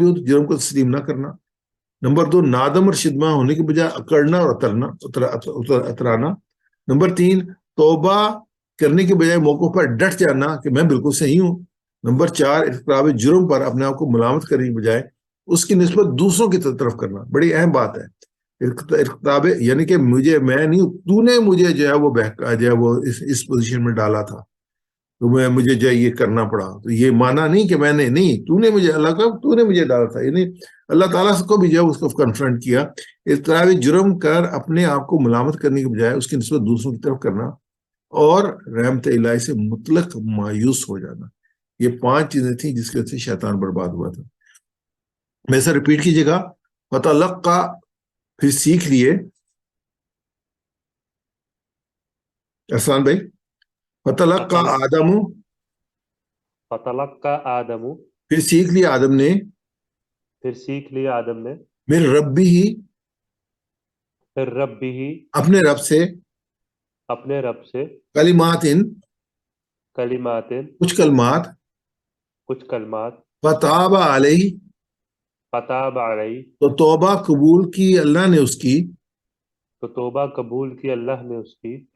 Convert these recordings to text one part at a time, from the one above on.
باوجود جرم کو تسلیم نہ کرنا. نمبر 2 نادم اور شدمہ ہونے کے بجائے اکڑنا اور اترانا. نمبر 3 توبہ کرنے کے بجائے موقع پر ڈٹ جانا کہ میں بالکل صحیح ہوں. نمبر 4 ارتکاب جرم پر اپنے آپ کو ملامت کرنے کے بجائے اس کی نسبت دوسروں کی طرف کرنا. بڑی اہم بات ہے. ارتکاب یعنی کہ میں نہیں، تو نے مجھے جو ہے وہ بہکا جو ہے وہ اس پوزیشن میں ڈالا تھا، تو مجھے جو ہے یہ کرنا پڑا. تو یہ مانا نہیں کہ میں نے نہیں، تو نے مجھے، اللہ کا تو نے مجھے ڈالا تھا، یعنی اللہ تعالیٰ کو بھی جو ہے اس کو کنفرنٹ کیا. ارتکاب جرم کر اپنے آپ کو ملامت کرنے کے بجائے اس کی نسبت دوسروں کی طرف کرنا اور رحمت الہی سے مطلق مایوس ہو جانا. یہ 5 چیزیں تھیں جس کی وجہ سے شیطان برباد ہوا تھا. میں سے ریپیٹ کیجیے گا. فتلقا، پھر سیکھ لیے. احسان بھائی، فتلقا آدم، پھر سیکھ لیا آدم نے، من ربی ہی، اپنے رب سے، کلمات، کچھ کلمات، فتاب علیہ، تو توبہ قبول کی اللہ نے اس کی،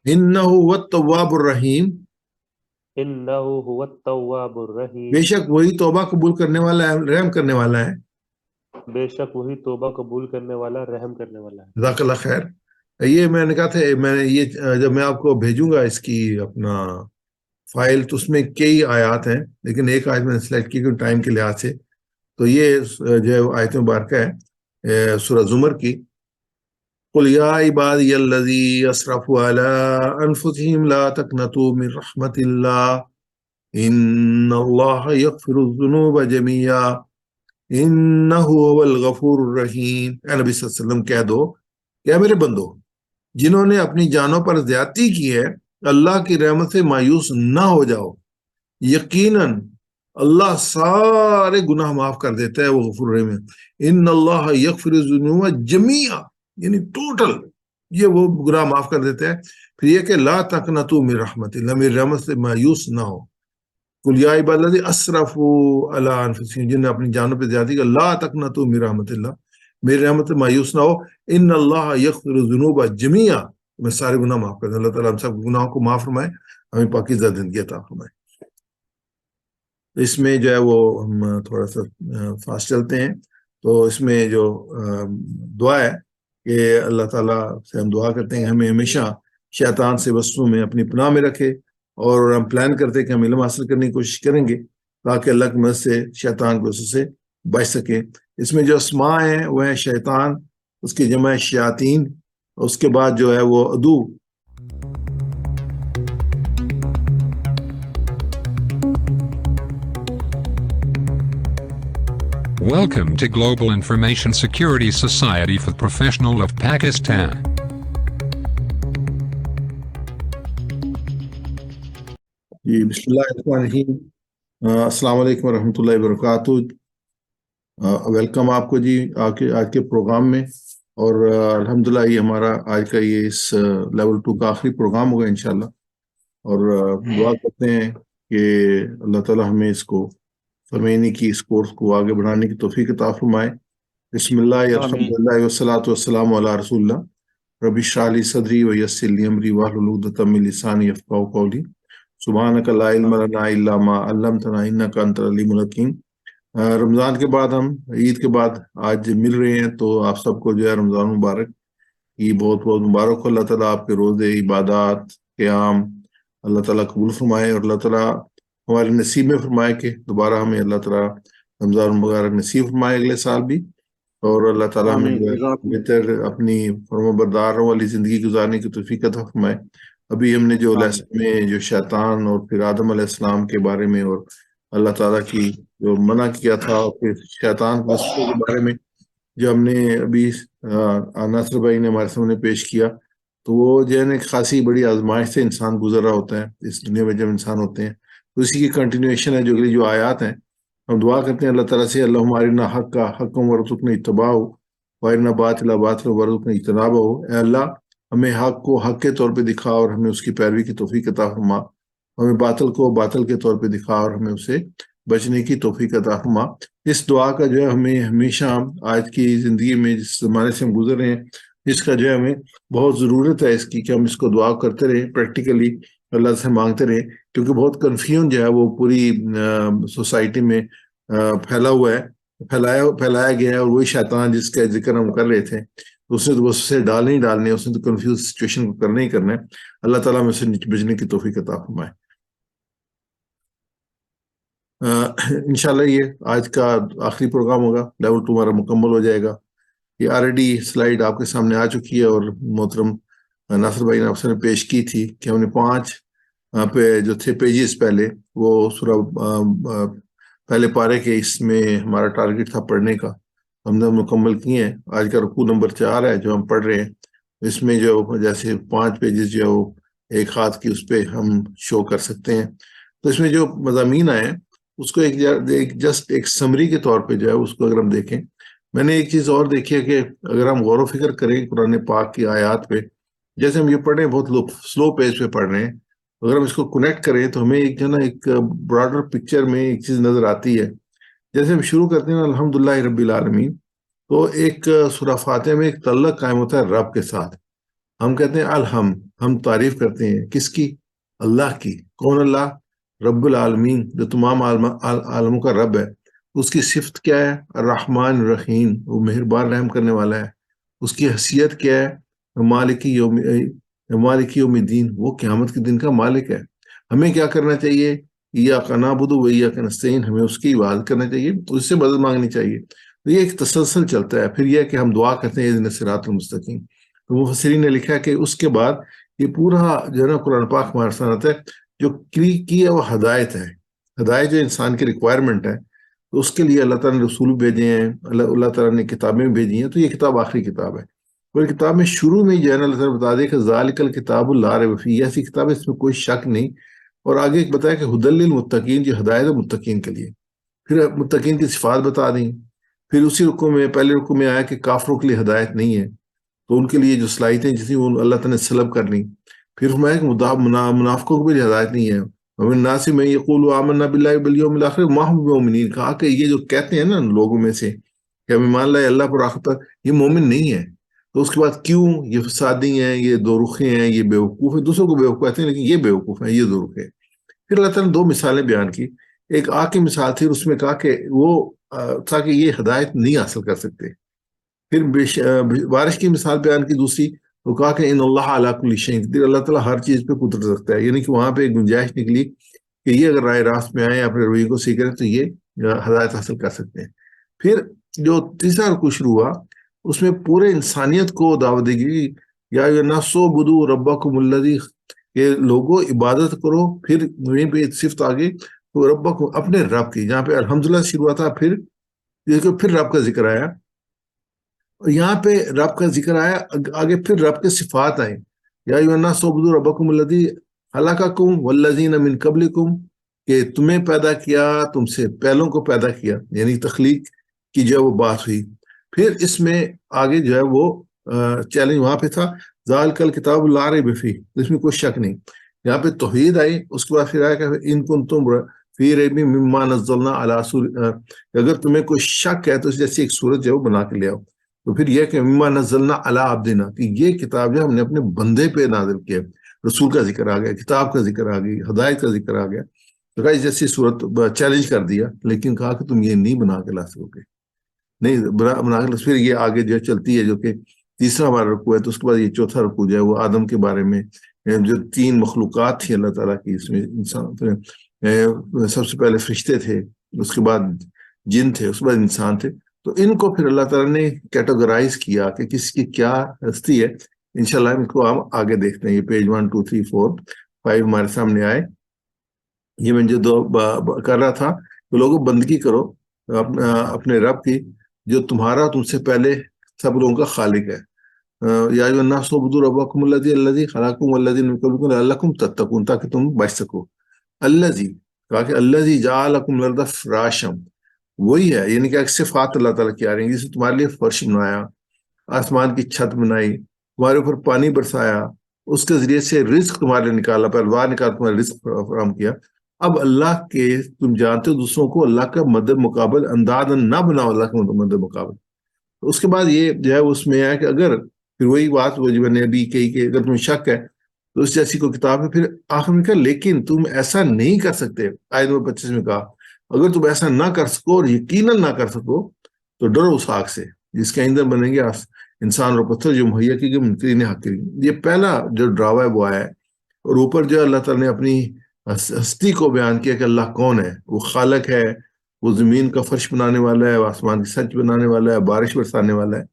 انہ هو التواب الرحیم، بے شک وہی توبہ قبول کرنے والا ہے، رحم کرنے والا ہے. جزاک اللہ خیر. یہ میں نے کہا تھا، میں نے یہ جب میں آپ کو بھیجوں گا اس کی اپنا فائل، تو اس میں کئی آیات ہیں، لیکن ایک آیت میں نے سلیکٹ کی کیونکہ ٹائم کے لحاظ سے. تو یہ جو ہے آیت مبارکہ ہے سورہ زمر کی. قل یا عبادی الذی اسرفوا علی انفسہم لا تقنطوا من رحمت اللہ ان اللہ یغفر الذنوب جميعا انہ هو الغفور الرحیم. اے نبی صلی اللہ علیہ وسلم کہہ دو کہ میرے بندو، جنہوں نے اپنی جانوں پر زیادتی کی ہے، اللہ کی رحمت سے مایوس نہ ہو جاؤ. یقیناً اللہ سارے گناہ معاف کر دیتا ہے، وہ غفور الرحیم ہے. ان اللہ یغفر الذنوب جميعا، یعنی ٹوٹل یہ وہ گناہ معاف کر دیتا ہے. پھر یہ کہ لا تقنطوا من رحمت اللہ، میری رحمت سے مایوس نہ ہو. قل یا عباد الذین اسرفوا علی انفسہم، جنہوں نے اپنی جانوں پہ زیادتی کی، لا تقنطوا من رحمت اللہ، میری رحمت سے مایوس نہ ہو. ان اللہ یغفر الذنوب جميعا، میں سارے گناہ معاف کر دوں. اللہ تعالیٰ ہم سب گناہوں کو معاف فرمائے، ہمیں پاکیزہ زندگی عطا فرمائے. اس میں جو ہے وہ ہم تھوڑا سا فاسٹ چلتے ہیں. تو اس میں جو دعا ہے کہ اللہ تعالیٰ سے ہم دعا کرتے ہیں کہ ہمیں ہمیشہ شیطان سے وسوسوں میں اپنی پناہ میں رکھے، اور ہم پلان کرتے ہیں کہ ہم علم حاصل کرنے کی کوشش کریں گے تاکہ اللہ کی مدد سے شیطان کے وسوسے سے بچ سکیں. اس میں جو اسماء ہیں وہ ہیں شیطان، اس کی جمع شیاطین، اس کے بعد جو ہے وہ عدو. Welcome to Global Information Security Society for the Professional of Pakistan. جی بسم اللہ الرحمن الرحیم. السلام علیکم ورحمۃ اللہ وبرکاتہ. ویلکم آپ کو جی آج کے پروگرام میں. اور الحمدللہ یہ ہمارا آج کا یہ اس لیول 2 کا آخری پروگرام ہوگا انشاءاللہ. اور دعا کرتے ہیں کہ اللہ تعالیٰ ہمیں اس کو فرمینی کی اس کورس کو آگے بڑھانے کی توفیق عطا فرمائے. بسم اللہ الحمدللہ والصلاۃ والسلام علی رسول اللہ. رب اشرح لی صدری ویسر لی امری واحلل عقدۃ من لسانی یفقہوا قولی. سبحانک لا علم لنا الا ما علمتنا انک انت العلیم الحکیم. رمضان کے بعد ہم عید کے بعد آج مل رہے ہیں، تو آپ سب کو جو ہے رمضان مبارک کی بہت بہت مبارک ہو. اللہ تعالیٰ آپ کے روزے، عبادات، قیام اللہ تعالیٰ قبول فرمائے، اور اللہ تعالیٰ ہمارے نصیب میں فرمائے کہ دوبارہ ہمیں اللہ تعالیٰ رمضان مبارک نصیب فرمائے اگلے سال بھی. اور اللہ تعالیٰ ہمیں بہتر اپنی فرما برداروں والی زندگی گزارنے کی توفیق عطا فرمائے. ابھی ہم نے جو لیسن میں جو شیطان اور پھر آدم علیہ السلام کے بارے میں اور اللہ تعالیٰ کی جو منع کیا تھا، اور پھر شیطان کے بارے میں جو ہم نے ابھی ناصر بھائی نے ہمارے سامنے پیش کیا، تو وہ جو ہے ایک خاصی بڑی آزمائش سے انسان گزر رہا ہوتا ہے اس دنیا میں جب انسان ہوتے ہیں. تو اسی کی کنٹینیوشن ہے جو اگلی جو آیات ہیں. ہم دعا کرتے ہیں اللہ تعالیٰ سے، اللہم ارنا حق حقا وارزقنا اتباعہ وارنا باطلا باطلا وارزقنا اجتنابہ. اے اللہ ہمیں حق کو حق کے طور پہ دکھا اور ہمیں اس کی پیروی کی توفیق عطا فرما، ہمیں باطل کو باطل کے طور پہ دکھا اور ہمیں اسے بچنے کی توفیق عطا فرما۔ اس دعا کا جو ہے ہمیں ہمیشہ آج کی زندگی میں جس زمانے سے ہم گزر رہے ہیں اس کا جو ہے ہمیں بہت ضرورت ہے اس کی کہ ہم اس کو دعا کرتے رہیں، پریکٹیکلی اللہ سے مانگتے رہیں، کیونکہ بہت کنفیوژن جو ہے وہ پوری سوسائٹی میں پھیلا ہوا ہے، پھیلایا گیا ہے، اور وہی شیطان جس کا ذکر ہم کر رہے تھے اس نے تو بس اسے ڈالنے ہی ڈالنے، اس نے تو کنفیوز سچویشن کو کرنا ہی کرنا ہے۔ اللہ تعالیٰ میں سے بچنے کی توفیق عطا فرمائے۔ انشاءاللہ یہ آج کا آخری پروگرام ہوگا، لیول 2 ہمارا مکمل ہو جائے گا۔ یہ آلریڈی سلائیڈ آپ کے سامنے آ چکی ہے، اور محترم ناصر بھائی نے آپ سے پیش کی تھی کہ ہم نے 5 پہ جو تھے پیجز پہلے، وہ سورہ پہلے پارے کے اس میں ہمارا ٹارگٹ تھا پڑھنے کا، ہم نے مکمل کیے ہیں۔ آج کا رکوع نمبر 4 ہے جو ہم پڑھ رہے ہیں، اس میں جو جیسے 5 پیجز جو ایک ہاتھ کی اس پہ ہم شو کر سکتے ہیں، تو اس میں جو مضامین آئے ہیں اس کو ایک سمری کے طور پہ جو ہے اس کو اگر ہم دیکھیں، میں نے ایک چیز اور دیکھی ہے کہ اگر ہم غور و فکر کریں قرآن پاک کی آیات پہ، جیسے ہم یہ پڑھ رہے ہیں بہت سلو پیج پہ پڑھ رہے ہیں، اگر ہم اس کو کنیکٹ کریں تو ہمیں ایک جو ہے نا ایک براڈر پکچر میں ایک چیز نظر آتی ہے۔ جیسے ہم شروع کرتے ہیں الحمدللہ رب العالمین، تو ایک سورہ فاتحہ میں ایک تعلق قائم ہوتا ہے رب کے ساتھ۔ ہم کہتے ہیں ہم تعریف کرتے ہیں کس کی؟ اللہ کی۔ کون اللہ؟ رب العالمین، جو تمام عالموں کا رب ہے۔ اس کی صفت کیا ہے؟ الرحمن الرحیم، وہ مہربان رحم کرنے والا ہے۔ اس کی حیثیت کیا ہے؟ مالک یوم الدین، وہ قیامت کے دن کا مالک ہے۔ ہمیں کیا کرنا چاہیے؟ ایاک نعبد و ایاک نستعین، ہمیں اس کی عبادت کرنا چاہیے، اس سے مدد مانگنی چاہیے۔ تو یہ ایک تسلسل چلتا ہے۔ پھر یہ کہ ہم دعا کرتے ہیں اہدنا الصراط المستقیم۔ تو مفسرین نے لکھا کہ اس کے بعد یہ پورا جو ہے نا قرآن پاک ہمارے ساتھ ہے، جو کی ہے وہ ہدایت ہے۔ ہدایت جو انسان کی ریکوائرمنٹ ہے، تو اس کے لیے اللہ تعالیٰ نے رسول بھیجے ہیں، اللہ تعالیٰ نے کتابیں بھیجی ہیں۔ تو یہ کتاب آخری کتاب ہے، اور کتاب میں شروع میں جو ہے نا اللہ تعالیٰ بتا دے کہ ذالک الکتاب لا ریب فیہ، ایسی کتاب ہے اس میں کوئی شک نہیں۔ اور آگے ایک بتایا کہ ھدی للمتقین، جو ہدایت ہے متقین کے لیے۔ پھر متقین کی صفات بتا دیں۔ پھر اسی رکوع میں پہلے رکوع میں آیا کہ کافروں کے لیے ہدایت نہیں ہے، تو ان کے لیے جو صلاحیتیں جتنی وہ اللہ تعالیٰ نے سلب کر لیں۔ پھر فرمایا کہ منافقوں کو بھی ہدایت نہیں ہے، ومن الناس من یقول آمنا باللہ والیوم الآخر وما ھم بمؤمنین، کہا کہ یہ جو کہتے ہیں نا لوگوں میں سے کہ ہم ایمان لائے اللہ پر آخرت پر، یہ مومن نہیں ہے۔ تو اس کے بعد کیوں؟ یہ فسادی ہیں، یہ دو رخے ہیں، یہ بیوقوف ہیں، دوسروں کو بیوقوف کہتے ہیں لیکن یہ بیوقوف ہیں، یہ دو رخے۔ پھر اللہ تعالیٰ نے 2 مثالیں بیان کی۔ ایک آگ کی مثال تھی، اس میں کہا کہ وہ تھا کہ یہ ہدایت نہیں حاصل کر سکتے۔ پھر بارش کی مثال بیان کی دوسری، وہ کہا کہ ان اللہ علی کل شیء قدیر، اللہ تعالیٰ ہر چیز پہ قدرت رکھتا ہے۔ یعنی کہ وہاں پہ ایک گنجائش نکلی کہ یہ اگر رائے راست میں آئے، اپنے رویے کو صحیح کریں تو یہ ہدایت حاصل کر سکتے ہیں۔ پھر جو تیسرا رکوع شروع ہوا اس میں پورے انسانیت کو دعوت دی گئی، یا ایھا الناس اعبدوا ربکم الذی، کہ لوگوں عبادت کرو۔ پھر وہیں پہ صفت آگے تو ربکم، اپنے رب کی، جہاں پہ الحمدللہ شروع ہوا تھا، پھر رب کا ذکر آیا، اور یہاں پہ رب کا ذکر آیا آگے، پھر رب کے صفات آئیں، یا ایھا الناس اعبدوا ربکم الذی خلقکم والذین من قبلکم، کہ تمہیں پیدا کیا، تم سے پہلوں کو پیدا کیا، یعنی تخلیق کی جو ہے وہ بات ہوئی۔ پھر اس میں آگے جو ہے وہ چیلنج وہاں پہ تھا، ذالک الکتاب لا ریب فیہ، اس میں کوئی شک نہیں۔ یہاں پہ توحید آئی، اس کے بعد پھر آیا کہ ان کنتم فی ریب مما نزلنا علی، اگر تمہیں کوئی شک ہے تو اس جیسی ایک صورت جو ہے وہ بنا کے لے آؤ۔ تو پھر یہ کہ مما نزلنا علی عبدنا، کہ یہ کتاب جو ہم نے اپنے بندے پہ نازل کیا۔ رسول کا ذکر آ گیا، کتاب کا ذکر آ گئی، ہدایت کا ذکر آ گیا۔ تو کہا جیسی صورت چیلنج کر دیا، لیکن کہا کہ تم یہ نہیں بنا کے لا سکو گے، نہیں بنا کے۔ پھر یہ آگے جو چلتی ہے، جو کہ تیسرا ہمارا رکوع ہے، تو اس کے بعد یہ چوتھا رکوع جو ہے وہ آدم کے بارے میں، جو 3 مخلوقات تھی اللہ تعالیٰ کی، اس میں انسان، سب سے پہلے فرشتے تھے، اس کے بعد جن تھے، اس کے بعد انسان تھے۔ تو ان کو پھر اللہ تعالیٰ نے کیٹیگرائز کیا کہ کس کی کیا ہستی ہے۔ انشاءاللہ ان کو ہم آگے دیکھتے ہیں۔ یہ پیج 1 2 3 4 5 ہمارے سامنے آئے۔ یہ میں جو کر رہا تھا کہ لوگوں بندگی کرو اپنے رب کی، جو تمہارا تم سے پہلے سب لوگوں کا خالق ہے۔ یا ایھا الناس اعبدوا ربکم الذی خلقکم والذین من قبلکم لعلکم تتقون، تاکہ تم بچ سکو۔ الذی، کہا کہ الذی جعل لکم الارض فراشا، وہی ہے، یعنی کہ ایک صفات اللہ تعالیٰ کی آ رہی ہیں، جسے تمہارے لیے فرش بنایا، آسمان کی چھت بنائی، تمہارے اوپر پانی برسایا، اس کے ذریعے سے رزق تمہارے لیے نکالا، پیداوار نکالا، تمہارے رزق فراہم کیا۔ اب اللہ کے تم جانتے ہو دوسروں کو اللہ کا مد مقابل انداز نہ بناؤ اللہ کا مد مقابل. اس کے بعد یہ جو ہے اس میں ہے کہ اگر پھر وہی بات وہ جو میں نے ابھی کہی کہ اگر تمہیں شک ہے تو اس جیسی کوئی کتاب ہے. پھر آخر میں کہا لیکن تم ایسا نہیں کر سکتے. آیت نمبر 25 میں کہا اگر تم ایسا نہ کر سکو اور یقیناً نہ کر سکو تو ڈرو اس آگ سے جس کے ایندھن بنیں گے انسان اور پتھر جو مہیا کی گئی منکرین حاکرین. یہ پہلا جو ڈراوا ہے وہ آیا ہے. اور اوپر جو اللہ تعالیٰ نے اپنی ہستی کو بیان کیا کہ اللہ کون ہے. وہ خالق ہے, وہ زمین کا فرش بنانے والا ہے, وہ آسمان کی سچ بنانے والا ہے, بارش برسانے والا ہے.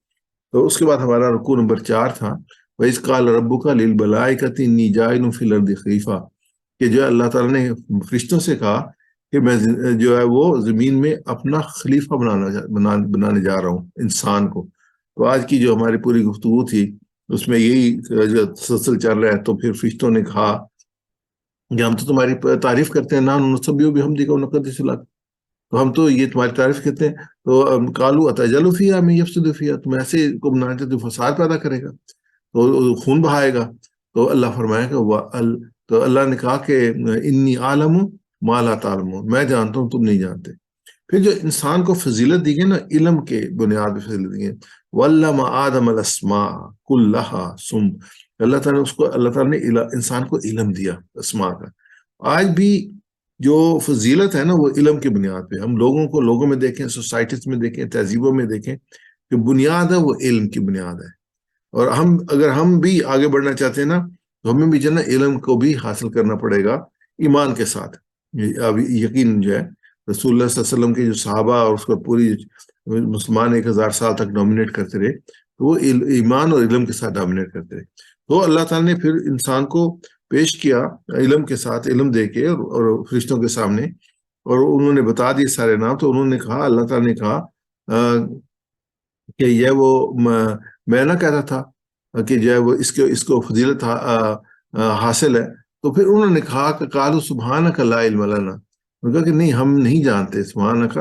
تو اس کے بعد ہمارا رکوع نمبر 4 تھا وَإِذْ قَالَ رَبُّكَ لِلْمَلَائِكَةِ إِنِّي جَاعِلٌ فِي الْأَرْضِ خَلِيفَةً کہ جو اللہ تعالیٰ نے فرشتوں سے کہا کہ میں جو ہے وہ زمین میں اپنا خلیفہ بنانے جا رہا ہوں انسان کو. تو آج کی جو ہماری پوری گفتگو تھی اس میں یہی جو تسلسل چل رہا ہے. تو پھر فرشتوں نے کہا کہ ہم تو تمہاری تعریف کرتے ہیں نحن نسبح بحمدک ونقدس لک, تو ہم تو یہ تمہاری تعریف کرتے ہیں. تو قالوا اتجعل فیہا من یفسد فیہا, تم ایسے کو بناتے تو فساد پیدا کرے گا, تو خون بہائے گا. تو اللہ فرمایا کہ تو اللہ نے کہا کہ انی عالم ما لا تعلمون, میں جانتا ہوں تم نہیں جانتے. پھر جو انسان کو فضیلت دی گئی نا علم کے بنیاد پہ فضیلت دی گئی, وَعَلَّمَ آدَمَ الْأَسْمَاءَ كُلَّهَا ثُمَّ اللہ تعالیٰ نے انسان کو علم دیا اسماء کا. آج بھی جو فضیلت ہے نا وہ علم کی بنیاد پہ. ہم لوگوں میں دیکھیں, سوسائٹیز میں دیکھیں, تہذیبوں میں دیکھیں, جو بنیاد ہے وہ علم کی بنیاد ہے. اور اگر ہم بھی آگے بڑھنا چاہتے ہیں نا تو ہمیں بھی جو ہے نا علم کو بھی حاصل کرنا پڑے گا ایمان کے ساتھ. یقین جو ہے رسول اللہ صلی اللہ علیہ وسلم کے جو صحابہ اور اس کو پوری مسلمان 1000 سال تک ڈومینیٹ کرتے رہے, تو وہ ایمان اور علم کے ساتھ ڈومینیٹ کرتے رہے. تو اللہ تعالیٰ نے پھر انسان کو پیش کیا علم کے ساتھ, علم دے کے اور فرشتوں کے سامنے, اور انہوں نے بتا دیے سارے نام. تو انہوں نے کہا, اللہ تعالیٰ نے کہا کہ یہ وہ میں نہ کہتا تھا کہ جو ہے وہ اس کو فضیلت حاصل ہے. تو پھر انہوں نے کہا کہ قالوا سبحانک لا علم لنا, انہوں نے کہا کہ نہیں ہم نہیں جانتے, سبحانک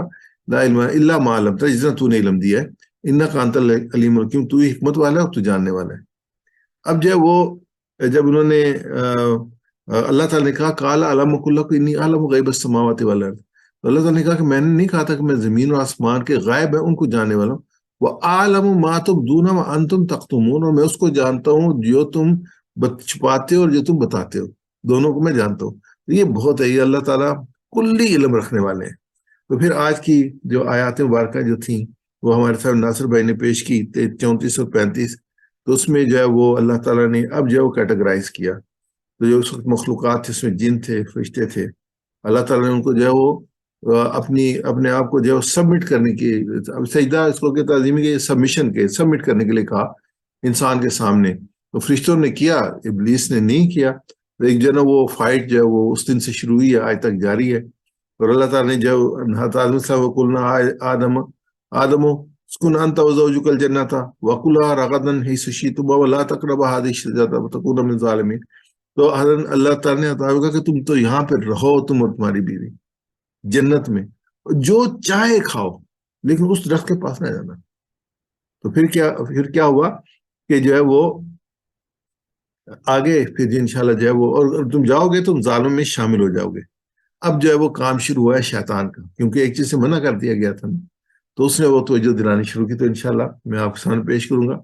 لا علم الا ما علمتنا, جتنا تو نے علم دیا ہے, انک انت العلیم الحکیم, تو ہی حکمت والا ہے اور تو جاننے والا ہے. اب جو ہے وہ جب انہوں نے اللہ تعالیٰ نے کہا قال اعلم کلک انی اعلم غیب السماوات والارض, تو اللہ تعالیٰ نے کہا کہ میں نے نہیں کہا تھا کہ میں زمین اور آسمان کے غائب ہے ان کو جاننے والا ہوں. وَأَعْلَمُ مَا تُبْدُونَ وَأَنْتُمْ تَكْتُمُونَ, اور میں اس کو جانتا ہوں جو تم چھپاتے ہو اور جو تم بتاتے ہو, دونوں کو میں جانتا ہوں. یہ بہت ہے, یہ اللہ تعالیٰ کلی علم رکھنے والے ہیں. تو پھر آج کی جو آیات مبارکہ جو تھیں وہ ہمارے صاحب ناصر بھائی نے پیش کی 34 اور 35, تو اس میں جو ہے وہ اللہ تعالیٰ نے اب جو ہے وہ کیٹیگرائز کیا. تو جو اس وقت مخلوقات تھے اس میں جن تھے, فرشتے تھے, اللہ تعالیٰ نے ان کو جو ہے وہ اپنے آپ کو جو ہے سبمٹ کرنے کی, سجدہ اس کو کہ تعظیمی کے سبمشن کے سبمٹ کرنے کے لیے کہا انسان کے سامنے. تو فرشتوں نے کیا, ابلیس نے نہیں کیا. تو ایک جو ہے وہ فائٹ جو ہے وہ اس دن سے شروع ہوئی ہے, آج تک جاری ہے. اور اللہ تعالیٰ نے جو آدم صاحب کو کلنا آدم اسکن انت وزوجک الجنۃ وکلا رغدا حیث شئتما ولا تقربا هذه الشجرۃ فتکونا من الظالمین. تو اللہ تعالیٰ نے عطا ہوگا کہ تم تو یہاں پہ رہو, تم اور تمہاری بیوی جنت میں, جو چاہے کھاؤ لیکن اس درخت کے پاس نہ جانا. تو پھر کیا ہوا کہ جو ہے وہ آگے پھر انشاءاللہ جو ہے وہ, اور تم جاؤ گے تم ظالم میں شامل ہو جاؤ گے. اب جو ہے وہ کام شروع ہوا ہے شیطان کا, کیونکہ ایک چیز سے منع کر دیا گیا تھا, تو اس نے وہ توجہ دلانی شروع کی. تو انشاءاللہ میں آپ کے سامنے پیش کروں گا.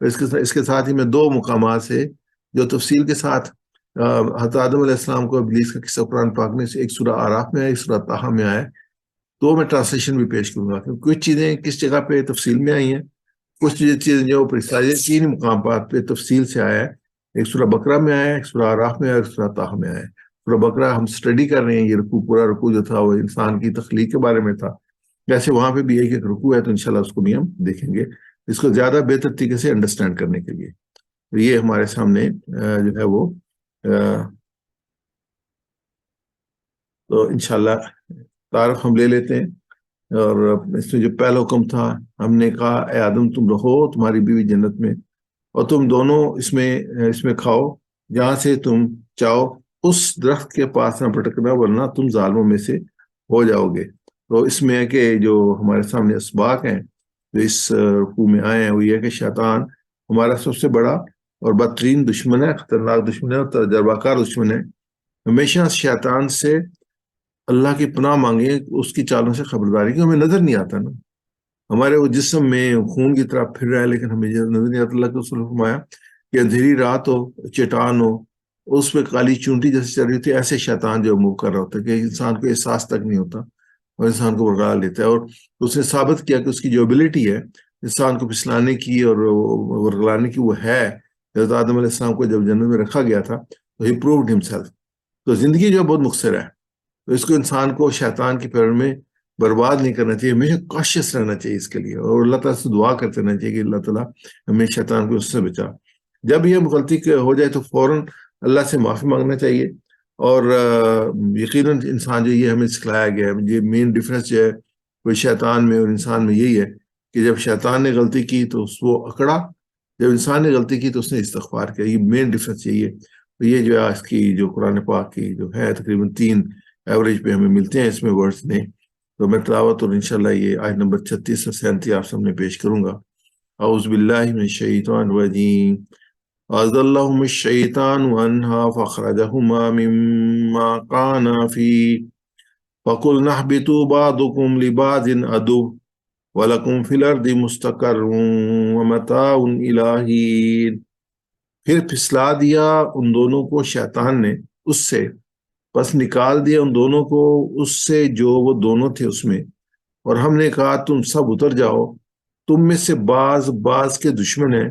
اس کے ساتھ ہی میں 2 مقامات سے جو تفصیل کے ساتھ حضرت آدم علیہ السلام کو ابلیس کا قصہ قرآن پاک میں ایک سورہ آراف میں ہے, ایک سورہ طٰہٰ میں آیا ہے, تو میں ٹرانسلیشن بھی پیش کروں گا. کچھ چیزیں کس جگہ پہ تفصیل میں آئی ہیں, کچھ چیزیں جو تین مقامات پہ تفصیل سے آیا ہے. ایک سورہ بقرہ میں آیا ہے, ایک سورہ آراف میں آیا ہے, ایک سورہ طٰہٰ میں آیا ہے. سورہ بقرہ ہم سٹڈی کر رہے ہیں, یہ پورا رکوع جو تھا وہ انسان کی تخلیق کے بارے میں تھا. جیسے وہاں پہ بھی ایک رکوع ہے, تو انشاءاللہ اس کو بھی ہم دیکھیں گے اس کو زیادہ بہتر طریقے سے انڈرسٹینڈ کرنے کے لیے. تو یہ ہمارے سامنے جو ہے وہ تو انشاءاللہ تعارف ہم لے لیتے ہیں. اور اس میں جو پہلا حکم تھا, ہم نے کہا اے آدم تم رہو تمہاری بیوی جنت میں, اور تم دونوں اس میں کھاؤ جہاں سے تم چاہو, اس درخت کے پاس نہ پھٹکنا ورنہ تم ظالموں میں سے ہو جاؤ گے. تو اس میں ہے کہ جو ہمارے سامنے اسباق ہیں جو اس رکوع میں آئے ہیں وہ یہ ہے کہ شیطان ہمارا سب سے بڑا اور بدترین دشمن ہے, خطرناک دشمن ہے اور تجربہ کار دشمن ہے. ہمیشہ شیطان سے اللہ کی پناہ مانگیں اس کی چالوں سے خبرداری، کہ ہمیں نظر نہیں آتا نا، ہمارے وہ جسم میں خون کی طرح پھر رہا ہے لیکن ہمیں نظر نہیں آتا۔ اللہ کے رسول نے فرمایا کہ اندھیری رات ہو، چٹان ہو، اس پہ کالی چونٹی جیسے چل رہی ہوتی ہے، ایسے شیطان جو موو کر رہا ہوتا ہے کہ انسان کو احساس تک نہیں ہوتا اور انسان کو برگلا لیتا ہے۔ اور اس نے ثابت کیا کہ اس کی جو ایبلٹی ہے انسان کو پھسلانے کی اور ورگلانے کی وہ ہے۔ حضرت آدم علیہ السلام کو جب جنت میں رکھا گیا تھا تو ہی پرووڈ ہمسیلف۔ تو زندگی جو بہت مختصر ہے، تو اس کو انسان کو شیطان کی پیڑ میں برباد نہیں کرنا چاہیے، ہمیشہ کاشیس رہنا چاہیے اس کے لیے، اور اللہ تعالیٰ سے دعا کرتے رہنا چاہیے کہ اللہ تعالیٰ ہمیں شیطان کو اس سے بچا۔ جب یہ غلطی ہو جائے تو فوراً اللہ سے معافی مانگنا چاہیے، اور یقیناً انسان جو یہ ہمیں سکھلایا گیا ہے، یہ مین ڈفرینس جو ہے کوئی شیطان میں اور انسان میں یہی ہے کہ جب شیطان نے غلطی کی تو اس کو اکڑا، جب انسان نے غلطی کی تو اس نے استغفار کیا، یہ مین ڈفرینس یہی ہے۔ تو یہ جو ہے اس کی جو قرآن پاک کی جو ہے تقریباً 3 ایوریج پہ ہمیں ملتے ہیں اس میں ورڈز نے، تو میں تلاوت اور انشاءاللہ یہ آیت نمبر 36 اور 37 آپ سامنے پیش کروں گا۔ اعوذ باللہ من الشیطان الرجیم، اَأَزَلَّهُمُ الشَّيْطَانُ عَنْهَا فَأَخْرَجَهُمَا مِمَّا كَانَا فِيهِ فَقُلْنَا اهْبِطُوا بَعْضُكُمْ لِبَعْضٍ عَدُوٌّ وَلَكُمْ فِي الْأَرْضِ مُسْتَقَرٌّ وَمَتَاعٌ إِلَىٰ حِينٍ۔ پھر پھسلا دیا ان دونوں کو شیطان نے اس سے، بس نکال دیا ان دونوں کو اس سے جو وہ دونوں تھے اس میں، اور ہم نے کہا تم سب اتر جاؤ، تم میں سے بعض کے دشمن ہیں،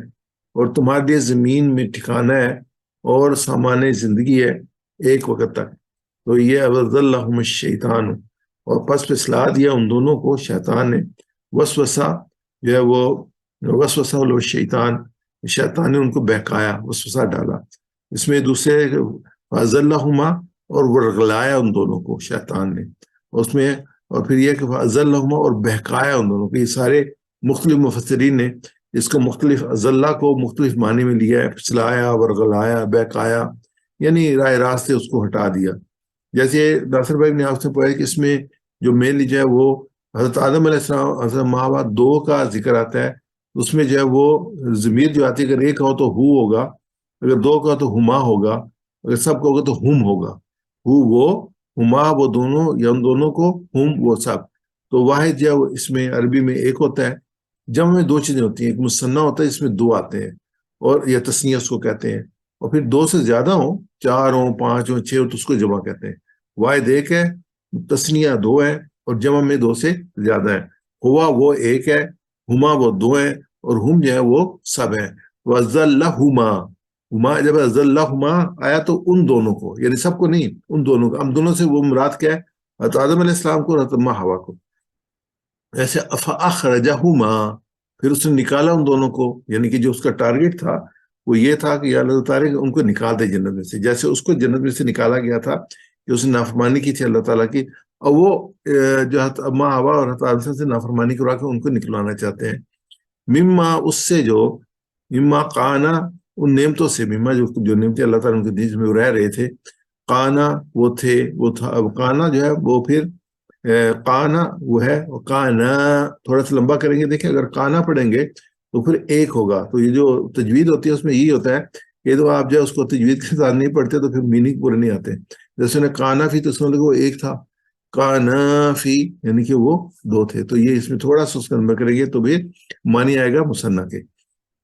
اور تمہارے لیے زمین میں ٹھکانہ ہے اور سامان زندگی ہے ایک وقت تک۔ تو یہ اَوَذَلَّهُمُ الشَّيْطَانُ، اور پس پھسلا دیا ان دونوں کو شیطان نے، وسوسہ جو ہے وہ وسوسہ لو شیطان، شیطان نے ان کو بہکایا، وسوسہ ڈالا۔ اس میں دوسرے فَأَزَلَّهُمَا، اور ورگلایا ان دونوں کو شیطان نے اس میں، اور پھر یہ کہ فَأَزَلَّهُمَا، اور بہکایا ان دونوں کو۔ یہ سارے مختلف مفسرین نے اس کو مختلف ازلہ کو مختلف معنی میں لیا ہے، پھسلایا، ورگلایا، بہکایا، یعنی راہ راست سے اس کو ہٹا دیا۔ جیسے ناصر بھائی نے آپ سے پوچھا کہ اس میں جو مین جو ہے وہ حضرت آدم علیہ السلام، حضرت ماوا 2 کا ذکر آتا ہے، اس میں جو ہے وہ ضمیر جو آتی ہے، اگر ایک ہو تو ہو ہوگا، اگر 2 کا تو ہما ہوگا، اگر سب کا ہوگا تو ہم ہوگا۔ ہو وہ، ہما وہ دونوں، یا ان دونوں کو، ہم وہ سب۔ تو واحد جو ہے اس میں عربی میں ایک ہوتا ہے، جمع میں 2 چیزیں ہوتی ہیں، ایک مثنیٰ ہوتا ہے اس میں 2 آتے ہیں، اور یا تثنیہ اس کو کہتے ہیں، اور پھر 2 سے زیادہ ہوں، 4 ہوں، 5 ہوں، 6 ہوں، تو اس کو جمع کہتے ہیں۔ واحد ایک ہے، تثنیہ 2 ہے، اور جمع میں 2 سے زیادہ ہے۔ ہوا وہ ایک ہے، ہما وہ 2 ہیں، اور ہم جو ہے وہ سب ہیں۔ وَأَزَلَّهُمَا، ہما جب أَزَلَّهُمَا آیا تو ان دونوں کو، یعنی سب کو نہیں، ان دونوں کو۔ ہم دونوں سے وہ مراد کیا ہے؟ حضرت آدم علیہ السلام کو، حضرت اماں حوا کو۔ ایسے فَأَخْرَجَهُمَا، پھر اس نے نکالا ان دونوں کو، یعنی کہ جو اس کا ٹارگٹ تھا وہ یہ تھا کہ یا اللہ تعالیٰ ان کو نکال دے جنت میں سے، جیسے اس کو جنت میں سے نکالا گیا تھا کہ اس نے نافرمانی کی تھی اللہ تعالیٰ کی، اور وہ جو اماں حوا اور حضرت آدم سے نافرمانی کروا کے ان کو نکلوانا چاہتے ہیں۔ مما، اس سے جو، مما قانا، ان نعمتوں سے، مما جو نعمتیں اللہ تعالیٰ ان کے دل میں رہ رہے تھے، قانا وہ تھے، وہ تھا، قانا جو ہے وہ پھر قانا وہ ہے، قانا تھوڑا سا لمبا کریں گے، دیکھیں اگر قانا پڑھیں گے تو پھر ایک ہوگا۔ تو یہ جو تجوید ہوتی ہے اس میں یہی ہوتا ہے کہ تو آپ جو اس کو تجوید کے ساتھ نہیں پڑھتے تو پھر میننگ پورے نہیں آتے۔ جیسے انہیں قانا فی، تو اس میں وہ ایک تھا، قانا فی یعنی کہ وہ 2 تھے۔ تو یہ اس میں تھوڑا سا اس کا لمبا کریں گے تو بھی معنی آئے گا مثنیٰ کے۔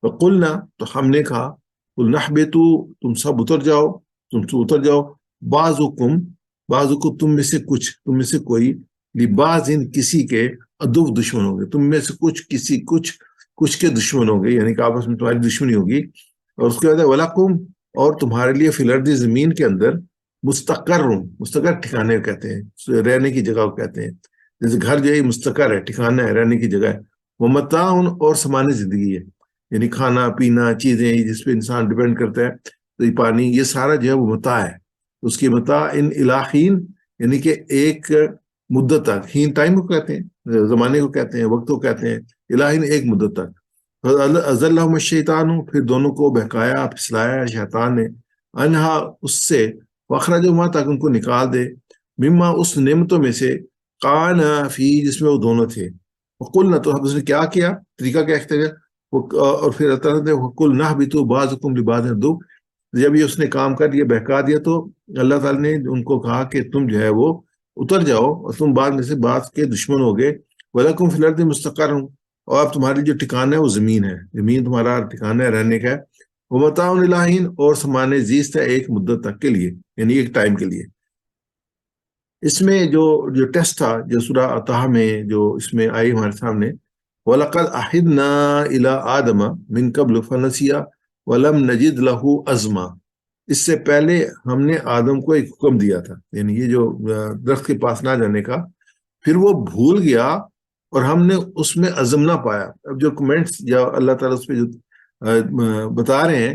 وَقُلْنَا، تو ہم نے کہا، قُلْنَا اهْبِطُوا، تم سب اتر جاؤ، تم تو اتر جاؤ، بعضکم تم میں سے کچھ، تم میں سے کوئی، لبعضٍ کسی کے، عدو دشمن ہوگے، تم میں سے کچھ کسی کچھ کے دشمن ہوگے، یعنی کہ آپس میں تمہاری دشمنی ہوگی۔ اور اس کے بعد وَلَكُمْ، اور تمہارے لیے فی الارض، زمین کے اندر، مستقر ٹھکانے کو کہتے ہیں، رہنے کی جگہ کو کہتے ہیں، جیسے گھر جو ہے مستقر ہے، ٹھکانہ ہے، رہنے کی جگہ ہے۔ وَمَتَاعٌ، اور سامان زندگی ہے، یعنی کھانا پینا چیزیں جس پہ انسان ڈیپینڈ کرتا ہے، تو یہ پانی، یہ سارا جو ہے وہ متاع ہے۔ اس کی متاع اِلَىٰ حِین، یعنی کہ ایک مدت تک، ہین ٹائم کو کہتے ہیں، زمانے کو کہتے ہیں، وقت کو کہتے ہیں، اِلَىٰ حِین ایک مدت تک۔ أَزَلَّهُمُ الشَّيْطَانُ، پھر دونوں کو بہکایا، پھسلایا شیطان نے، انہا اس سے، وَأَخْرَجَهُمَا، تاکہ ان کو نکال دے، مما اس نعمتوں میں سے، قَانَ فی، جس میں وہ دونوں تھے۔ وَقُلْنَا، تو اس نے کیا کیا، طریقہ کیا اختیار، اور پھر اللہ تعالیٰ نے وَقُلْنَا اهْبِطُوا بَعْضُكُمْ لِبَعْضٍ عَدُوٌّ، جب یہ اس نے کام کر دیا، بہکا دیا، تو اللہ تعالیٰ نے ان کو کہا کہ تم جو ہے وہ اتر جاؤ اور تم بعد میں سے بعض کے دشمن ہو گئے، وَلَكُمْ فِي الْأَرْضِ مُسْتَقَرٌ، اور اب تمہاری جو ٹھکانہ ہے وہ زمین ہے، زمین تمہارا ٹھکانہ ہے رہنے کا ہے، وَمَتَاعٌ إِلَىٰ حِينٍ، اور سامان زیست ہے ایک مدت تک کے لیے، یعنی ایک ٹائم کے لیے۔ اس میں جو ٹیسٹ تھا جو سورہ طٰہٰ میں جو اس میں آئی ہمارے سامنے، وَلَقَدْ عَهِدْنَا إِلَىٰ آدَمَ مِن قَبْلُ فَنَسِيَ وَلَمْ نَجِدْ لَهُ عَزْمًا، اس سے پہلے ہم نے آدم کو ایک حکم دیا تھا، یعنی یہ جو درخت کے پاس نہ جانے کا، پھر وہ بھول گیا اور ہم نے اس میں عزم نہ پایا۔ اب جو کمنٹس یا اللہ تعالیٰ اس پہ جو بتا رہے ہیں،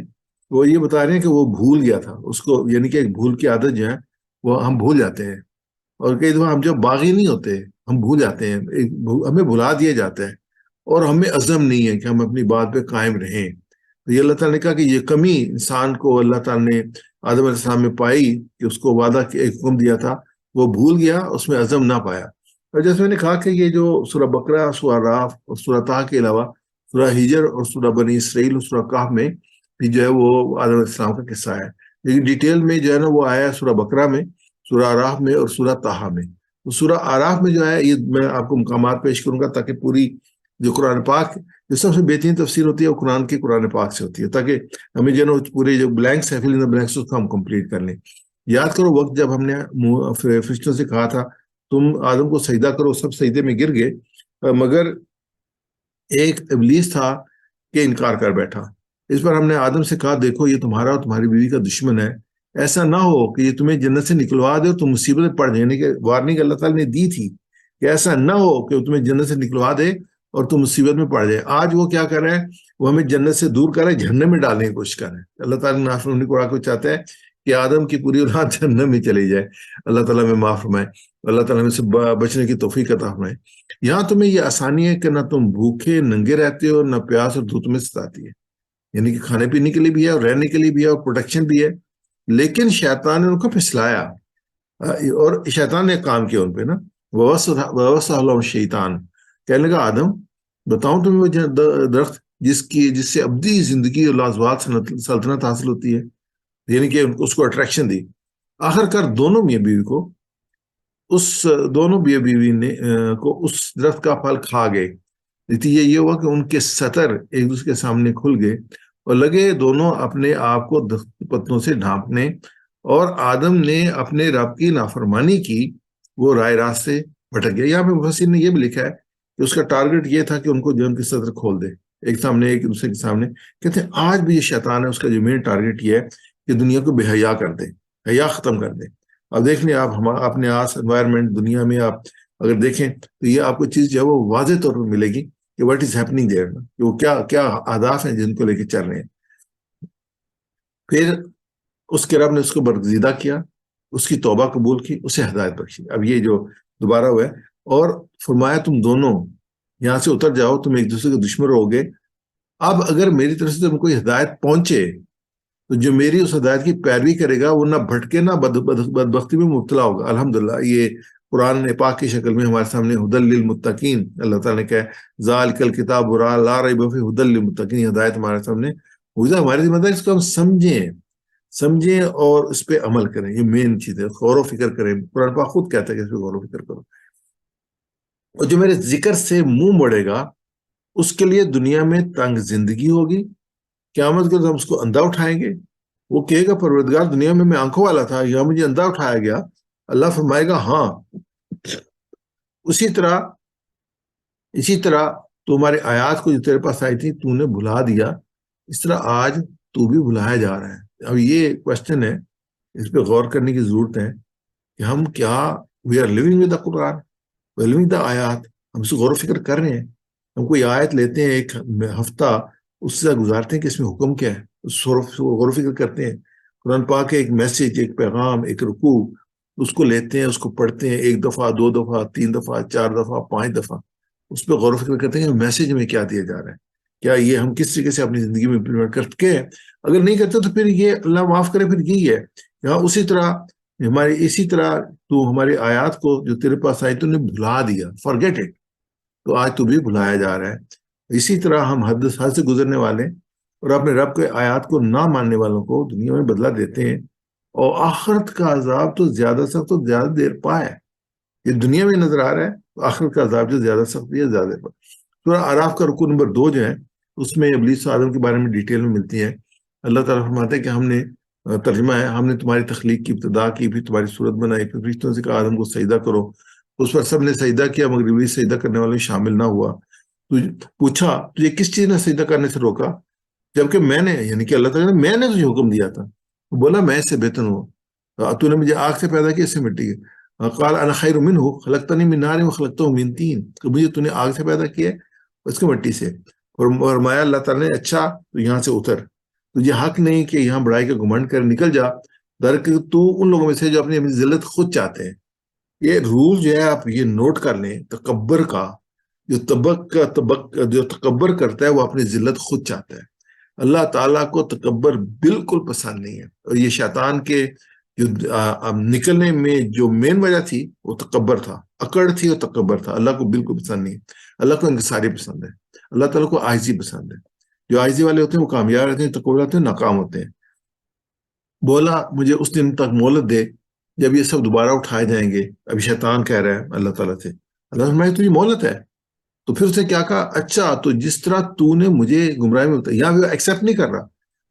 وہ یہ بتا رہے ہیں کہ وہ بھول گیا تھا اس کو، یعنی کہ ایک بھول کی عادت جو ہے وہ ہم بھول جاتے ہیں، اور کئی دفعہ ہم جب باغی نہیں ہوتے ہم بھول جاتے ہیں، ہمیں بھلا دیا جاتا ہے اور ہمیں عزم نہیں ہے کہ ہم اپنی بات پہ قائم رہیں۔ تو یہ اللہ تعالیٰ نے کہا کہ یہ کمی انسان کو اللہ تعالیٰ نے آدم علیہ السلام میں پائی کہ اس کو وعدہ ایک حکم دیا تھا، وہ بھول گیا، اس میں عزم نہ پایا۔ اور جیسے میں نے کہا کہ یہ جو سورہ بقرہ، سورہ راف اور سورہ طٰہٰ کے علاوہ سورہ ہجر اور سورہ بنی اسرائیل اور سورہ کہف میں بھی جو ہے وہ آدم علیہ السلام کا قصہ ہے، لیکن ڈیٹیل میں جو ہے نا وہ آیا ہے سورہ بقرہ میں، سورہ اعراف میں اور سورہ طٰہٰ میں۔ تو سورہ اعراف میں جو ہے یہ میں آپ کو مقامات پیش کروں گا تاکہ پوری جو قرآن پاک جو سب سے بہترین تفسیر ہوتی ہے وہ قرآن پاک سے ہوتی ہے، تاکہ ہمیں جو ہے نا پورے جو بلینکس ہیں، فل ان دا بلینکس، اس کو ہم کمپلیٹ کر لیں۔ یاد کرو وقت جب ہم نے فرشتوں سے کہا تھا تم آدم کو سجدہ کرو، سب سجدے میں گر گئے، مگر ایک ابلیس تھا کہ انکار کر بیٹھا۔ اس پر ہم نے آدم سے کہا دیکھو یہ تمہارا اور تمہاری بیوی کا دشمن ہے، ایسا نہ ہو کہ یہ تمہیں جنت سے نکلوا دے اور تم مصیبت میں پڑ جائے، یعنی کہ وارننگ اللہ تعالیٰ نے دی تھی کہ ایسا نہ ہو کہ وہ تمہیں جنت سے نکلوا دے اور تم مصیبت میں پڑ جائے۔ آج وہ کیا کر رہے ہیں، وہ ہمیں جنت سے دور کر رہے ہیں، جہنم میں ڈالنے کی کوشش کر رہے ہیں۔ اللہ تعالیٰ نے نافرمانی کو کو چاہتا ہے کہ آدم کی پوری اولاد جہنم میں چلی جائے۔ اللہ تعالیٰ میں معاف فرمائے، اللہ تعالیٰ میں سے بچنے کی توفیق عطا فرمائے۔ یہاں تمہیں یہ آسانی ہے کہ نہ تم بھوکے ننگے رہتے ہو، نہ پیاس اور دھوپ میں ستاتی ہے، یعنی کہ کھانے پینے کے لیے بھی ہے اور رہنے کے لیے بھی ہے اور پروٹیکشن بھی ہے، لیکن شیطان نے ان کو پھسلایا، اور شیطان نے کام کیا ان پہ نا، وَوَسْوَسَ شیطان، کہنے لگا آدم بتاؤں تمہیں وہ درخت جس سے ابدی زندگی اور لازوال سلطنت حاصل ہوتی ہے، یعنی کہ اس کو اٹریکشن دی۔ آخر کار دونوں میاں بیوی کو اس درخت کا پھل کھا گئے، نتیجہ یہ ہوا کہ ان کے سطر ایک دوسرے کے سامنے کھل گئے اور لگے دونوں اپنے آپ کو پتنوں سے ڈھانپنے، اور آدم نے اپنے رب کی نافرمانی کی، وہ رائے راست سے بھٹک گیا۔ یہاں پہ مفسر نے یہ بھی لکھا ہے کہ اس کا ٹارگٹ یہ تھا کہ ان کو جو ان کے سطر کھول دے ایک سامنے ایک دوسرے کے سامنے۔ کہتے ہیں آج بھی یہ شیطان ہے، اس کا جو مین ٹارگٹ یہ ہے کہ دنیا کو بے حیا کر دے، حیا ختم کر دے۔ اب دیکھ لیں آپ اپنے آس انوائرمنٹ دنیا میں آپ اگر دیکھیں تو یہ آپ کو چیز جو ہے وہ واضح طور پر ملے گی کہ واٹ از ہیپننگ دیئر، کہ وہ کیا اہداف ہیں جن کو لے کے چل رہے ہیں۔ پھر اس کے رب نے اس کو برگزیدہ کیا، اس کی توبہ قبول کی، اسے ہدایت بخشی۔ اب یہ جو دوبارہ ہوا ہے اور فرمایا تم دونوں یہاں سے اتر جاؤ، تم ایک دوسرے کے دشمن رہو گے۔ اب اگر میری طرف سے تم کوئی ہدایت پہنچے تو جو میری اس ہدایت کی پیروی کرے گا وہ نہ بھٹکے نہ بدبختی میں مبتلا ہوگا۔ الحمدللہ یہ قرآن پاک کی شکل میں ہمارے سامنے ہدی للمتقین، اللہ تعالیٰ نے کہا ذالک الکتاب لا ریب فیہ ہدی للمتقین، ہدایت ہمارے سامنے ہماری ذمہ داری اس کو ہم سمجھیں اور اس پہ عمل کریں۔ یہ مین چیز ہے، غور و فکر کریں۔ قرآن پاک خود کہتا ہے کہ اس پہ غور و فکر کرو، اور جو میرے ذکر سے منہ موڑے گا اس کے لیے دنیا میں تنگ زندگی ہوگی، قیامت کے ہم اس کو اندھا اٹھائیں گے۔ وہ کہے گا پروردگار دنیا میں آنکھوں والا تھا، یہاں مجھے اندھا اٹھایا گیا۔ اللہ فرمائے گا ہاں، اسی طرح تو ہمارے آیات کو جو تیرے پاس آئی تھی تو نے بھلا دیا، اس طرح آج تو بھی بھلایا جا رہا ہے۔ اب یہ کوشچن ہے، اس پہ غور کرنے کی ضرورت ہے کہ ہم کیا we are living with the Quran, we are living the ayat, ہم اس کو غور و فکر کر رہے ہیں۔ ہم کوئی آیت لیتے ہیں ایک ہفتہ اس سے گزارتے ہیں کہ اس میں حکم کیا ہے، اس غور و فکر کرتے ہیں۔ قرآن پاک ایک میسج، ایک پیغام، ایک رکوع، اس کو لیتے ہیں، اس کو پڑھتے ہیں ایک دفعہ، 2 دفعہ، 3 دفعہ، 4 دفعہ، 5 دفعہ، اس پہ غور و فکر کرتے ہیں کہ میسج میں کیا دیا جا رہا ہے، کیا یہ ہم کس طریقے سے اپنی زندگی میں امپلیمنٹ کرتے ہیں۔ اگر نہیں کرتے تو پھر یہ اللہ معاف کرے، پھر یہی ہے یہاں اسی طرح تو ہماری آیات کو جو تیرے پاس آئی تو نے بھلا دیا، forget it، تو آج تو بھی بھلایا جا رہا ہے۔ اسی طرح ہم حد سے گزرنے والے اور اپنے رب کے آیات کو نہ ماننے والوں کو دنیا میں بدلہ دیتے ہیں، اور آخرت کا عذاب تو زیادہ سخت تو زیادہ دیر پا ہے۔ یہ دنیا میں نظر آ رہا ہے، تو آخرت کا عذاب جو زیادہ سختی ہے زیادہ پر. سورہ اعراف کا رکوع نمبر 2 جو ہے اس میں ابلیس و آدم کے بارے میں ڈیٹیل میں ملتی ہے. اللہ تعالیٰ فرماتے ہیں کہ ہم نے ترجمہ ہے، ہم نے تمہاری تخلیق کی ابتدا کی، پھر تمہاری صورت بنائی، پھر فرشتوں سے کہا آدم کو سجدہ کرو. اس پر سب نے سجدہ کیا مگر ابلیس سجدہ کرنے والوں میں شامل نہ ہوا. تو پوچھا تجھے کس چیز نے سجدہ کرنے سے روکا، جبکہ میں نے، یعنی کہ اللہ تعالیٰ نے، میں نے تجھے حکم دیا تھا. بولا میں اس سے بہتر ہوں، تو نے مجھے آگ سے پیدا کیا، اس سے مٹی کی. قال انا خیر منہ خلقتنی من نار وخلقتہ من طین، کہ مجھے تو نے آگ سے پیدا کیا ہے اس کو مٹی سے. اور فرمایا اللہ تعالیٰ نے اچھا تو یہاں سے اتر، تجھے حق نہیں کہ یہاں بڑائی کا گھمنڈ کر نکل جا، درکہ تو ان لوگوں میں سے جو اپنی ذلت خود چاہتے ہیں. یہ رول جو ہے آپ یہ نوٹ کر لیں، تکبر کا جو تکبر کرتا ہے وہ اپنی ذلت خود چاہتا ہے. اللہ تعالیٰ کو تکبر بالکل پسند نہیں ہے، اور یہ شیطان کے جو نکلنے میں جو مین وجہ تھی وہ تکبر تھا، اکڑ تھی اور تکبر تھا. اللہ کو بالکل پسند نہیں ہے. اللہ کو انکساری پسند ہے، اللہ تعالیٰ کو عاجزی پسند ہے. جو عاجزی والے ہوتے ہیں وہ کامیاب رہتے ہیں، تکبر ہوتے ہیں ناکام ہوتے ہیں. بولا مجھے اس دن تک مہلت دے جب یہ سب دوبارہ اٹھائے جائیں گے. ابھی شیطان کہہ رہا ہے اللہ تعالیٰ سے، اللہ فرمائے تجھے مہلت ہے. تو پھر اسے کیا کہا، اچھا تو جس طرح تو نے مجھے گمراہی میں بتایا، یہاں پہ ایکسیپٹ نہیں کر رہا،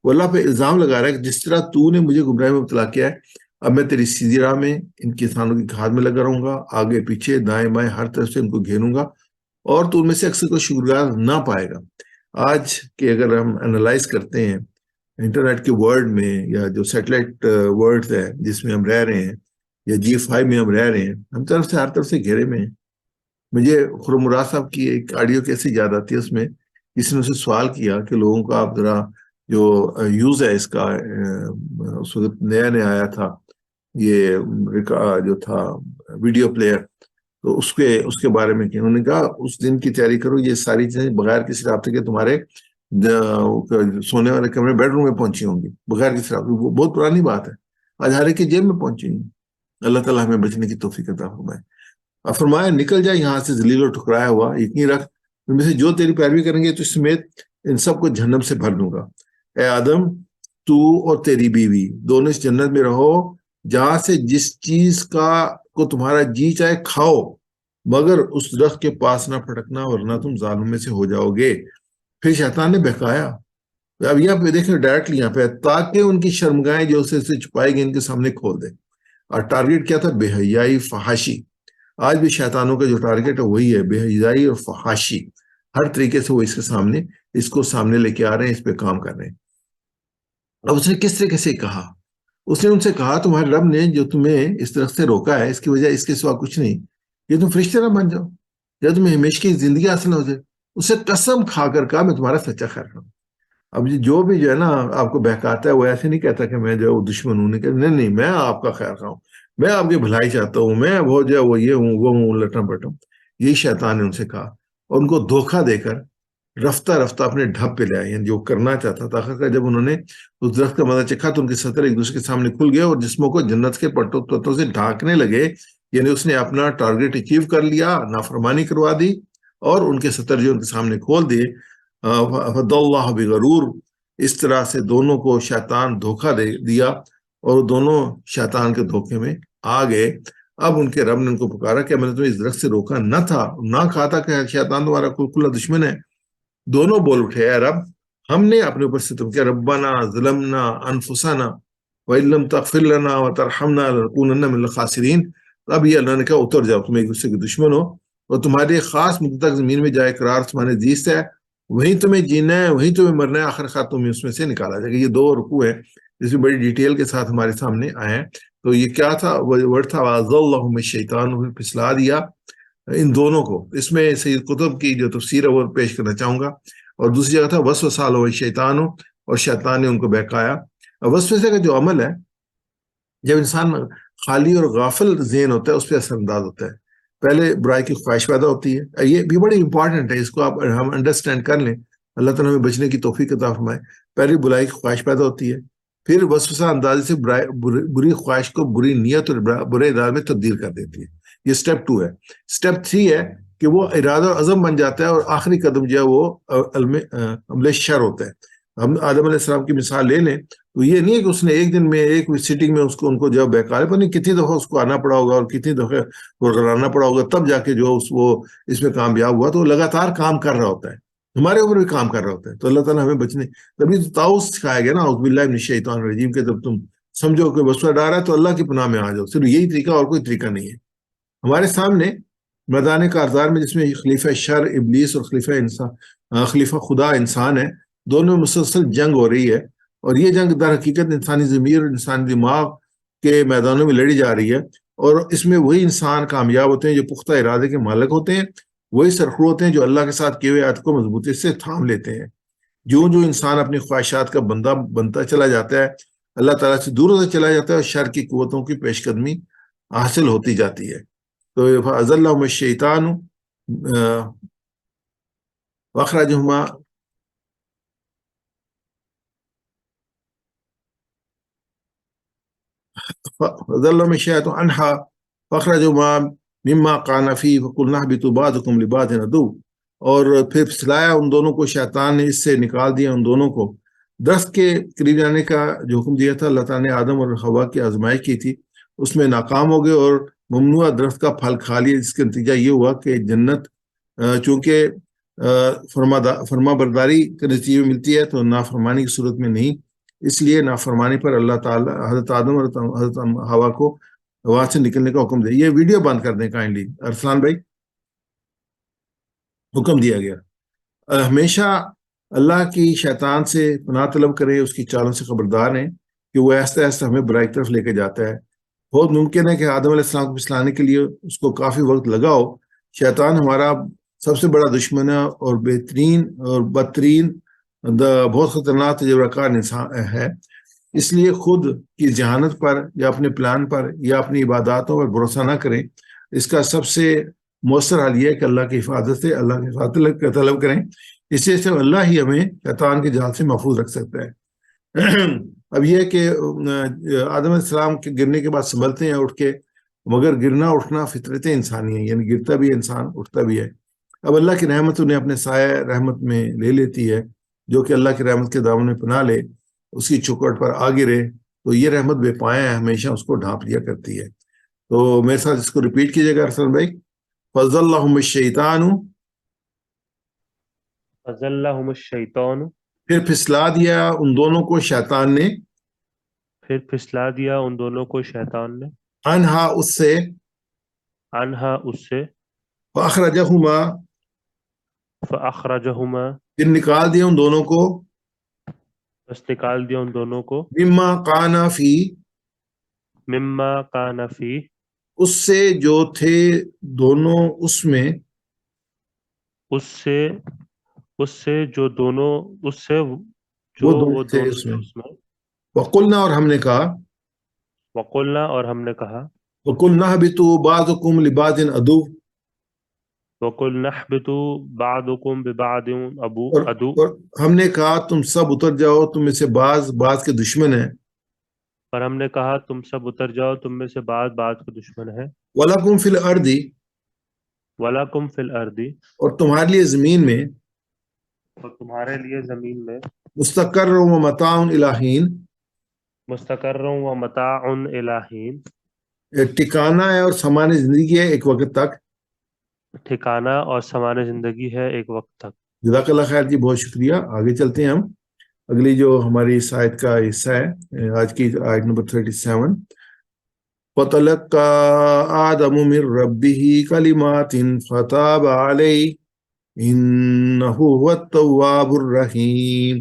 وہ اللہ پہ الزام لگا رہا ہے کہ جس طرح تو نے مجھے گمراہی میں مبتلا کیا ہے، اب میں تیری سیدھی راہ میں ان کسانوں کی کھاد میں لگا رہوں گا، آگے پیچھے دائیں بائیں ہر طرف سے ان کو گھیروں گا، اور تو ان میں سے اکثر کو شکرگزار نہ پائے گا. آج کے اگر ہم انالائز کرتے ہیں انٹرنیٹ کے ورلڈ میں، یا جو سیٹلائٹ ورلڈ ہے جس میں ہم رہ رہے ہیں، یا G5 میں ہم رہ رہے ہیں، ہم طرف سے ہر طرف سے گھیرے میں ہیں. مجھے خرم مراد صاحب کی ایک آڈیو کیسے یاد آتی ہے، اس میں کسی نے اسے سوال کیا کہ لوگوں کا آپ ذرا جو یوز ہے اس کا، اس وقت نیا نیا آیا تھا یہ جو تھا ویڈیو پلیئر، تو اس کے بارے میں کیا انہوں نے کہا، اس دن کی تیاری کرو، یہ ساری چیزیں بغیر کسی رابطے کے تمہارے سونے والے کمرے بیڈ روم میں پہنچی ہوں گی، بغیر کسی رابطے. وہ بہت پرانی بات ہے، آج ہر ایک کی جیب میں پہنچی ہیں. اللہ تعالیٰ ہمیں بچنے کی توفیق عطا فرمائے. اور فرمایا نکل جائے یہاں سے ذلیل و ٹھکرایا ہوا، یقین رکھ ان میں سے جو تیری پیروی کریں گے تو سمیت ان سب کو جہنم سے بھر دوں گا. اے آدم، تو اور تیری بیوی دونوں اس جنت میں رہو جہاں سے جس چیز کو تمہارا جی چاہے کھاؤ، مگر اس درخت کے پاس نہ پھٹکنا ورنہ تم ظالم میں سے ہو جاؤ گے. پھر شیطان نے بہکایا. اب یہاں پہ دیکھیں ڈائریکٹلی یہاں پہ، تاکہ ان کی شرمگاہیں جو اسے چھپائی گئی ان کے سامنے کھول دے. اور ٹارگیٹ کیا تھا؟ بے حیائی، فحاشی. آج بھی شیطانوں کا جو ٹارگیٹ ہے وہی ہے، بے حیائی اور فحاشی. ہر طریقے سے وہ اس کو سامنے لے کے آ رہے ہیں، اس پہ کام کر رہے ہیں. اب اس نے کس طریقے سے کہا؟ اس نے ان سے کہا تمہارے رب نے جو تمہیں اس درخت سے روکا ہے اس کی وجہ اس کے سوا کچھ نہیں، یہ تم فرشتے نہ بن جاؤ یا تمہیں ہمیشہ کی زندگی حاصل ہو جائے. اسے قسم کھا کر کہا میں تمہارا سچا خیر ہوں. اب جو بھی جو ہے نا آپ کو بہکاتا ہے وہ ایسے نہیں کہتا کہ میں جو دشمن ہوں، نہیں، میں آپ کا خیر خواہ ہوں، میں آپ کی بھلائی چاہتا ہوں، میں وہ جو ہے وہ یہ ہوں وہ ہوں لٹنا پٹوں. یہی شیطان نے ان سے کہا اور ان کو دھوکہ دے کر رفتہ رفتہ اپنے ڈھب پہ لے آئے، یعنی جو کرنا چاہتا تھا. آخر جب انہوں نے اس درخت کا مزہ چکھا تو ان کے سطر ایک دوسرے کے سامنے کھل گئے اور جسموں کو جنت کے پتوں سے ڈھانکنے لگے. یعنی اس نے اپنا ٹارگیٹ اچیو کر لیا، نافرمانی کروا دی اور ان کے سطر جو ان کے سامنے کھول دیے. فد اللہ بغرور. اس طرح سے دونوں کو شیطان دھوکہ دے دیا اور دونوں شیطان کے دھوکے میں آ گئے. اب ان کے رب نے ان کو پکارا کہ میں نے تمہیں اس درخت سے روکا نہ تھا، نہ کہا تھا کہ شیطان تمہارا کھلا دشمن ہے. دونوں بول اٹھے اے رب ہم نے اپنے اوپر ستم کیا، ربنا ظلمنا انفسنا وان لم تغفر لنا وترحمنا لنکونن من الخاسرین. اب یہ اللہ نے کہا اتر جاؤ، تم ایک دوسرے کے دشمن ہو اور تمہارے خاص مدت تک زمین میں جائے قرار تمہارے زیست ہے، وہیں تمہیں جینا ہے وہیں تمہیں مرنا ہے، آخر خواہ تمہیں اس میں سے نکالا جائے گا. یہ دو رکوع ہے جس میں بڑی ڈیٹیل کے ساتھ ہمارے سامنے آئے ہیں. تو یہ کیا تھا؟ ورڈ تھا وَأَضَلَّهُمُ الشَّيْطَانُ، پھسلا دیا ان دونوں کو. اس میں سید قطب کی جو تفسیر ہے وہ پیش کرنا چاہوں گا. اور دوسری جگہ تھا وسوسہ لَهُ الشَّيْطَانُ، اور شیطان نے ان کو بہکایا. وسوسے کا جو عمل ہے، جب انسان خالی اور غافل ذہن ہوتا ہے اس پہ اثر انداز ہوتا ہے. پہلے برائی کی خواہش پیدا ہوتی ہے، یہ بھی بڑی امپورٹنٹ ہے، اس کو آپ ہم انڈرسٹینڈ کر لیں. اللہ تعالیٰ ہمیں بچنے کی توفیق عطا فرمائے. پہلے برائی کی خواہش پیدا ہوتی ہے، پھر وسوسہ اندازی سے بری خواہش کو بری نیت اور برے ارادے میں تبدیل کر دیتی ہے. یہ سٹیپ 2 ہے. سٹیپ 3 ہے کہ وہ ارادہ اور عزم بن جاتا ہے، اور آخری قدم جو ہے وہ عمل شر ہوتا ہے. ہم آدم علیہ السلام کی مثال لے لیں تو یہ نہیں ہے کہ اس نے ایک دن میں ایک سٹنگ میں ان کو جب بیکار پر نہیں، کتنی دفعہ اس کو آنا پڑا ہوگا اور کتنی دفعہ پروگرانا پڑا ہوگا، تب جا کے جو وہ اس میں کامیاب ہوا. تو لگاتار کام کر رہا ہوتا ہے، ہمارے اوپر بھی کام کر رہا ہوتا ہے. تو اللہ تعالیٰ ہمیں بچنے، تبھی تو تعوذ سکھایا گیا نا، اعوذ باللہ من الشیطان الرجیم، کہ جب تم سمجھو کہ وسوسہ ڈال رہا ہے تو اللہ کی پناہ میں آ جاؤ. صرف یہی طریقہ، اور کوئی طریقہ نہیں ہے. ہمارے سامنے میدان کارزار میں، جس میں خلیفہ شر ابلیس اور خلیفہ خدا انسان ہے، دونوں مسلسل جنگ ہو رہی ہے. اور یہ جنگ در حقیقت انسانی ضمیر اور انسانی دماغ کے میدانوں میں لڑی جا رہی ہے. اور اس میں وہی انسان کامیاب ہوتے ہیں جو پختہ ارادے کے مالک ہوتے ہیں، وہی سرخرو ہوتے ہیں جو اللہ کے ساتھ کیے ہوئے عہد کو مضبوطی سے تھام لیتے ہیں. جو انسان اپنی خواہشات کا بندہ بنتا چلا جاتا ہے، اللہ تعالیٰ سے دور ہوتا چلا جاتا ہے، اور شر کی قوتوں کی پیش قدمی حاصل ہوتی جاتی ہے. تو فَأَزَلَّهُمُ الشَّيْطَانُ وَأَخْرَجَهُمَا فَأَزَلَّهُمُ الشَّيْطَانُ عَنْهَا فَأَخْرَجَهُمَا مِمَّا كَانَ فِيهِ فَقُلْنَا اهْبِطُوا بَعْضُكُمْ لِبَعْضٍ عَدُوٌّ. اور پھر پھسلایا ان دونوں کو شیطان نے، اس سے نکال دیا ان دونوں کو درخت کے قریب جانے کا جو حکم دیا تھا. اللہ تعالیٰ نے آدم اور حوا کی آزمائش کی تھی، اس میں ناکام ہو گئے اور ممنوع درخت کا پھل کھا لیا، جس کا نتیجہ یہ ہوا کہ جنت چونکہ فرما برداری کے نتیجے میں ملتی ہے، تو نافرمانی کی صورت میں نہیں. اس لیے نافرمانی پر اللہ تعالیٰ حضرت آدم اور حضرت حوا کو وہاں سے نکلنے کا حکم دیا. یہ ویڈیو بند کر دیں کائنڈلی ارسلان بھائی. حکم دیا گیا ہمیشہ اللہ کی شیطان سے پناہ طلب کریں، اس کی چالوں سے خبردار رہیں کہ وہ ایسا ایسا ہمیں برائی کی طرف لے کے جاتا ہے. بہت ممکن ہے کہ آدم علیہ السلام کو پھسلانے کے لیے اس کو کافی وقت لگا ہو. شیطان ہمارا سب سے بڑا دشمن ہے اور بہترین اور بدترین بہت خطرناک تجربہ کار انسان ہے. اس لیے خود کی ذہانت پر یا اپنے پلان پر یا اپنی عباداتوں پر بھروسہ نہ کریں. اس کا سب سے مؤثر حل یہ ہے کہ اللہ کی حفاظت سے اللہ کی حفاظت کا طلب کریں. اس سے صرف اللہ ہی ہمیں شیطان کے جال سے محفوظ رکھ سکتا ہے. اب یہ ہے کہ آدم علیہ السلام کے گرنے کے بعد سنبھلتے ہیں اٹھ کے، مگر گرنا اٹھنا فطرت انسانی ہے، یعنی گرتا بھی انسان اٹھتا بھی ہے. اب اللہ کی رحمت انہیں اپنے سایہ رحمت میں لے لیتی ہے. جو کہ اللہ کی رحمت کے دامن میں پناہ لے، اس کی چوکھٹ پر آ گرے، تو یہ رحمت بے پایا ہے، ہمیشہ اس کو ڈھانپ لیا کرتی ہے. تو میرے ساتھ اس کو ریپیٹ کیجیے گا ارسلان بھائی. فَأَزَلَّهُمُ الشَّيْطَانُ فَأَزَلَّهُمُ الشَّيْطَانُ پھر پھسلا دیا ان دونوں کو شیطان نے، پھر پھسلا دیا ان دونوں کو شیطان نے، عنہا اس سے، عنہا اس سے، فَأَخْرَجَهُمَا فَأَخْرَجَهُمَا پھر نکال دیا ان دونوں کو، بس نکال دیا ان دونوں کو، مما کانا فی مما کان فی اس سے جو تھے دونوں اس میں، اس سے جو دونوں اس سے جو وہ وہ دونوں تھے دونوں اس تھے میں. اس میں. وقلنا اور ہم نے کہا، وقلنا اور ہم نے کہا، وقلنا اهبطوا بعضكم لبعض عدو، وقلنا اهبطوا بعضكم ببعض عدو، اور ہم نے کہا تم سب اتر جاؤ، تم میں سے بعض کے دشمن ہیں. اور ہم نے کہا تم سب اتر جاؤ، تم میں سے بعض کے دشمن ہیں. وَلَكُمْ فِي الْأَرْضِ وَلَكُمْ فِي الْأَرْضِ اور تمہارے لیے زمین میں، اور تمہارے لیے زمین میں، مستقر و متاع الی حین مستقر و متاع الی حین ٹھکانہ ہے اور سامان زندگی ہے ایک وقت تک. ٹھکانہ اور سامان زندگی ہے ایک وقت تک. جزاک اللہ خیر جی، بہت شکریہ. آگے چلتے ہیں ہم. اگلی جو ہماری اس آیت کا حصہ ہے، آج کی آیت نمبر 37. فَتَلَقَّى آدَمُ مِن رَّبِّهِ كَلِمَاتٍ فَتَابَ عَلَيْهِ إِنَّهُ هُوَ التَّوَّابُ الرَّحِيمُ.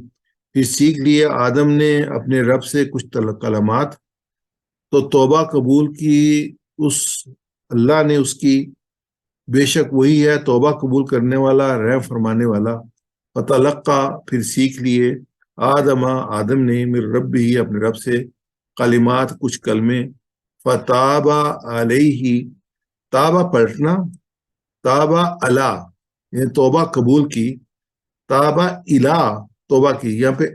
پھر سیکھ لیے آدم نے اپنے رب سے کچھ کلمات، تو توبہ قبول کی اس اللہ نے اس کی، بے شک وہی ہے توبہ قبول کرنے والا، رحم فرمانے والا. فَتَلَقَّى پھر سیکھ لیے آدم نے من ربہ اپنے رب سے، کلمات کچھ کلمے، فتاب علیہ تابہ پلٹنا، تابہ علا یعنی توبہ قبول کی، تابہ الا توبہ کی. یہاں پہ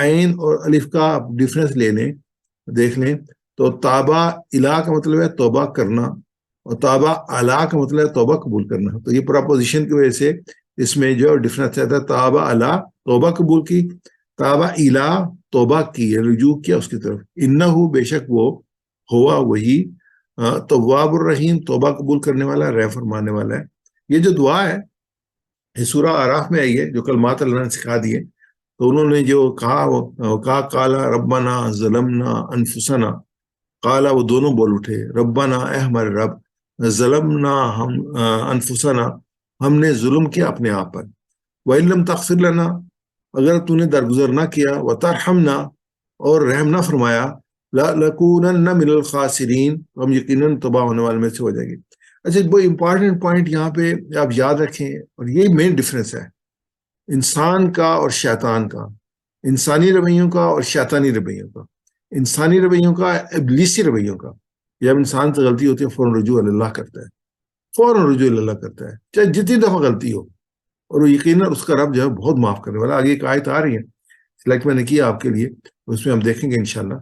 عین اور الف کا ڈفرنس لے لیں، دیکھ لیں. تو تابہ الا کا مطلب ہے توبہ کرنا، اور تابہ علا کا مطلب ہے توبہ قبول کرنا. تو یہ پراپوزیشن کی وجہ سے اس میں جو ڈفرنس آتا ہے. تابہ علا توبہ قبول کی، تابہ الا توبہ کی، رجوع کیا اس کی طرف. انہو بے شک وہ، ہوا وہی، تواب الرحیم توبہ قبول کرنے والا، رحم فرمانے والا ہے. یہ جو دعا ہے یہ سورہ آراف میں آئی ہے، جو کلمات اللہ نے سکھا دیے. تو انہوں نے جو کہا، وہ کہا کالا ربنا ظلمنا انفسنا، کالا وہ دونوں بول اٹھے، ربنا اے ہمارے رب، ظلمنا ہم انفسنا ہم نے ظلم کیا اپنے آپ پر، وَإِن لَمْ تَغْفِرْ لَنَا اگر تو نے درگزر نہ کیا، وَتَرْحَمْنَا اور رحم نہ فرمایا، لَنَكُونَنَّ مِنَ الْخَاسِرِينَ ہم یقیناً تباہ ہونے والے میں سے ہو جائیں گے. اچھا، وہ امپارٹنٹ پوائنٹ یہاں پہ آپ یاد رکھیں، اور یہ مین ڈفرینس ہے انسان کا اور شیطان کا، انسانی رویوں کا اور شیطانی رویوں کا. انسانی رویوں کا، ابلیسی رویوں کا، جب انسان سے غلطی ہوتی ہے فوراً رجوع اللہ کرتا ہے، فوراً رجوع اللہ کرتا ہے، چاہے جتنی دفعہ غلطی ہو. اور وہ یقیناً اس کا رب جو ہے بہت معاف کرنے والا. آگے ایک آیت آ رہی ہے سلیکٹ میں نے کیا آپ کے لیے، اس میں ہم دیکھیں گے انشاءاللہ.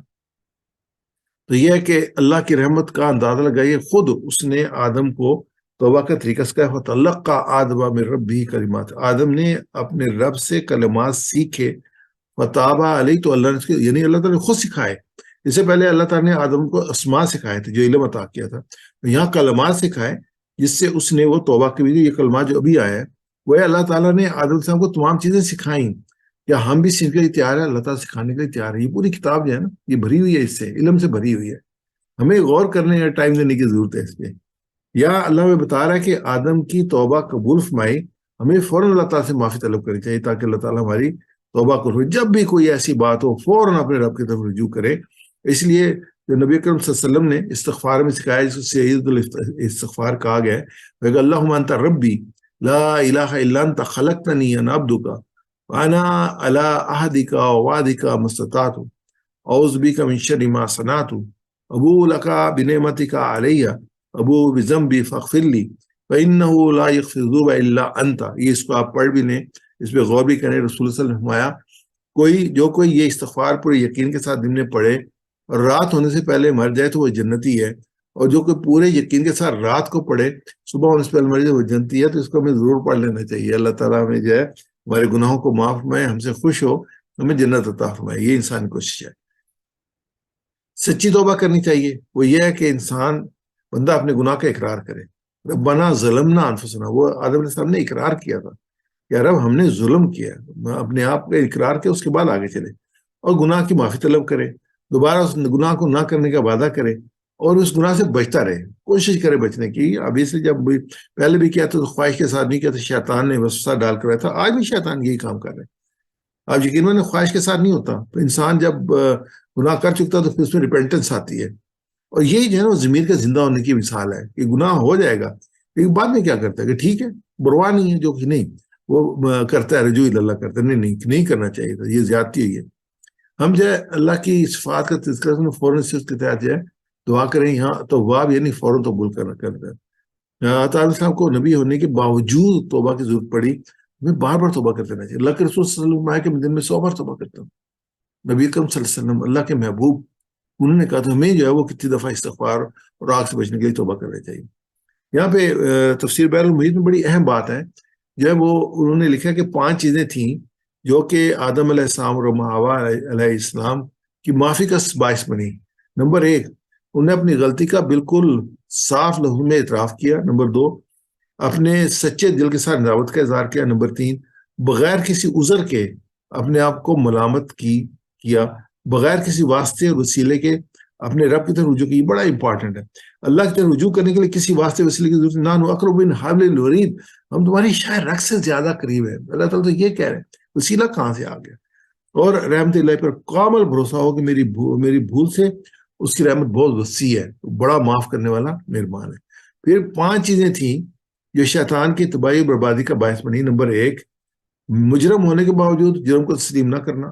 تو یہ ہے کہ اللہ کی رحمت کا اندازہ لگائیے، خود اس نے آدم کو توبہ کا طریقہ سکھایا. فَتَلَقَّىٰ آدَمَ مِن رَبِّهِ کلمات، آدم نے اپنے رب سے کلمات سیکھے. فَتَابَ عَلَيْهِ تو اللہ نے اس کے، یعنی اللہ تعالیٰ نے خود سکھائے. اس سے پہلے اللہ تعالیٰ نے آدم کو اسماء سکھائے تھے، جو علم عطا کیا تھا. یہاں کلمات سکھائے جس سے اس نے وہ توبہ کی بھی. یہ کلمات جو ابھی آیا ہے وہ اللہ تعالیٰ نے آدم صاحب کو تمام چیزیں سکھائیں. کیا ہم بھی سیکھنے کے لیے تیار ہیں؟ اللہ تعالیٰ سکھانے کے لیے تیار ہے. یہ پوری کتاب جو ہے نا یہ بھری ہوئی ہے، اس سے علم سے بھری ہوئی ہے. ہمیں غور کرنے یا ٹائم دینے کی ضرورت ہے اس پہ. یا اللہ میں بتا رہا ہے کہ آدم کی توبہ قبول فرمائی، ہمیں فوراً اللہ تعالیٰ سے معافی طلب کرنی چاہیے تاکہ اللہ تعالیٰ ہماری توبہ قبول. جب بھی کوئی ایسی بات ہو فوراً اپنے رب کی طرف رجوع کرے. اس لیے جو نبی اکرم صلی اللہ علیہ وسلم نے استغفار میں سکھایا، جس کو سید الاستغفار کہا گیا ہے، اللہم انت ربی لا الہ الا انت خلقتنی انا عبدک وانا علی عہدک ووعدک ما استطعت اعوذ بک من شر ما صنعت ابوء لک بنعمتک علی ابوء بذنبی فاغفر لی فانہ لا یغفر الذنوب الا انت. یہ اس کو آپ پڑھ بھی لیں، اس پہ غور بھی کریں. رسول اللہ صلی اللہ علیہ وسلم نے فرمایا جو کوئی یہ استغفار پورے یقین کے ساتھ دن میں پڑھے اور رات ہونے سے پہلے مر جائے تو وہ جنتی ہے، اور جو کوئی پورے یقین کے ساتھ رات کو پڑھے صبح ہونے سے پہلے مر جائے وہ جنتی ہے. تو اس کو ہمیں ضرور پڑھ لینا چاہیے. اللہ تعالیٰ ہمیں جو ہے ہمارے گناہوں کو معاف فرمائے، ہم سے خوش ہو، ہمیں جنت عطا فرمائے. یہ انسان کی کوشش ہے. سچی توبہ کرنی چاہیے. وہ یہ ہے کہ انسان بندہ اپنے گناہ کا اقرار کرے. ربنا ظلمنا انفسنا، وہ آدم علیہ السلام نے اقرار کیا تھا کہ رب ہم نے ظلم کیا، اپنے آپ کا اقرار کیا، اس کے بعد آگے چلے اور گناہ کی معافی طلب کرے، دوبارہ اس گناہ کو نہ کرنے کا وعدہ کرے اور اس گناہ سے بچتا رہے، کوشش کرے بچنے کی. ابھی سے جب پہلے بھی کیا تو خواہش کے ساتھ نہیں کیا تھا، شیطان نے وسوسہ ڈال کر رہا تھا. آج بھی شیطان یہی کام کر رہے ہیں. آپ یقیناً خواہش کے ساتھ نہیں ہوتا. تو انسان جب گناہ کر چکتا ہے تو پھر اس میں ریپینٹنس آتی ہے، اور یہی جو ہے نا وہ ضمیر کا زندہ ہونے کی مثال ہے کہ گناہ ہو جائے گا لیکن بعد میں کیا کرتا ہے کہ ٹھیک ہے بروا نہیں ہے، جو کہ نہیں وہ کرتا ہے رجوع اللہ کرتا ہے. نہیں کرنا چاہیے تھا، یہ زیادتی ہوئی ہے. ہم جو ہے اللہ کی صفات کا تذکرہ فوراً سے اس کے تحت جو ہے دعا کریں. یہاں تواب یعنی فوراً قبول کرتا ہے. تعالیٰ صاحب کو نبی ہونے کے باوجود توبہ کی ضرورت پڑی، ہمیں بار بار توبہ کرتے رہنا چاہیے. اللہ کے رسول صلی اللہ علیہ وسلم کہ میں دن میں 100 بار توبہ کرتا ہوں. نبی اکرم صلی اللہ علیہ وسلم اللہ کے محبوب، انہوں نے کہا تو ہمیں جو ہے وہ کتنی دفعہ استغفار اور آگ سے بچنے کے لیے توبہ کرنا چاہیے. یہاں پہ تفسیر بحر المحیط میں بڑی اہم بات ہے جو ہے وہ انہوں نے لکھا کہ 5 چیزیں تھیں جو کہ آدم علیہ السلام اور حوا علیہ السلام کی معافی کا باعث بنی. نمبر 1، انہوں نے اپنی غلطی کا بالکل صاف لفظ میں اعتراف کیا. نمبر 2، اپنے سچے دل کے ساتھ ندامت کا اظہار کیا. نمبر 3، بغیر کسی عذر کے اپنے آپ کو ملامت کیا، بغیر کسی واسطے اور وسیلے کے اپنے رب کی طرف رجوع کی. یہ بڑا امپورٹنٹ ہے. اللہ کی طرف رجوع کرنے کے لیے کسی واسطے وسیلے کی ضرورت نہ ہو. اقرب من حبل الورید، ہم تمہاری شاید رگ سے زیادہ قریب ہے. اللہ تعالیٰ تو یہ کہہ رہے ہیں، وسیلہ کہاں سے آ گیا؟ اور رحمت اللہ پر کامل بھروسہ ہو کہ میری بھول سے اس کی رحمت بہت وسیع ہے، بڑا معاف کرنے والا مہربان ہے. پھر 5 چیزیں تھیں جو شیطان کی تباہی و بربادی کا باعث بنی. نمبر 1، مجرم ہونے کے باوجود جرم کو تسلیم نہ کرنا.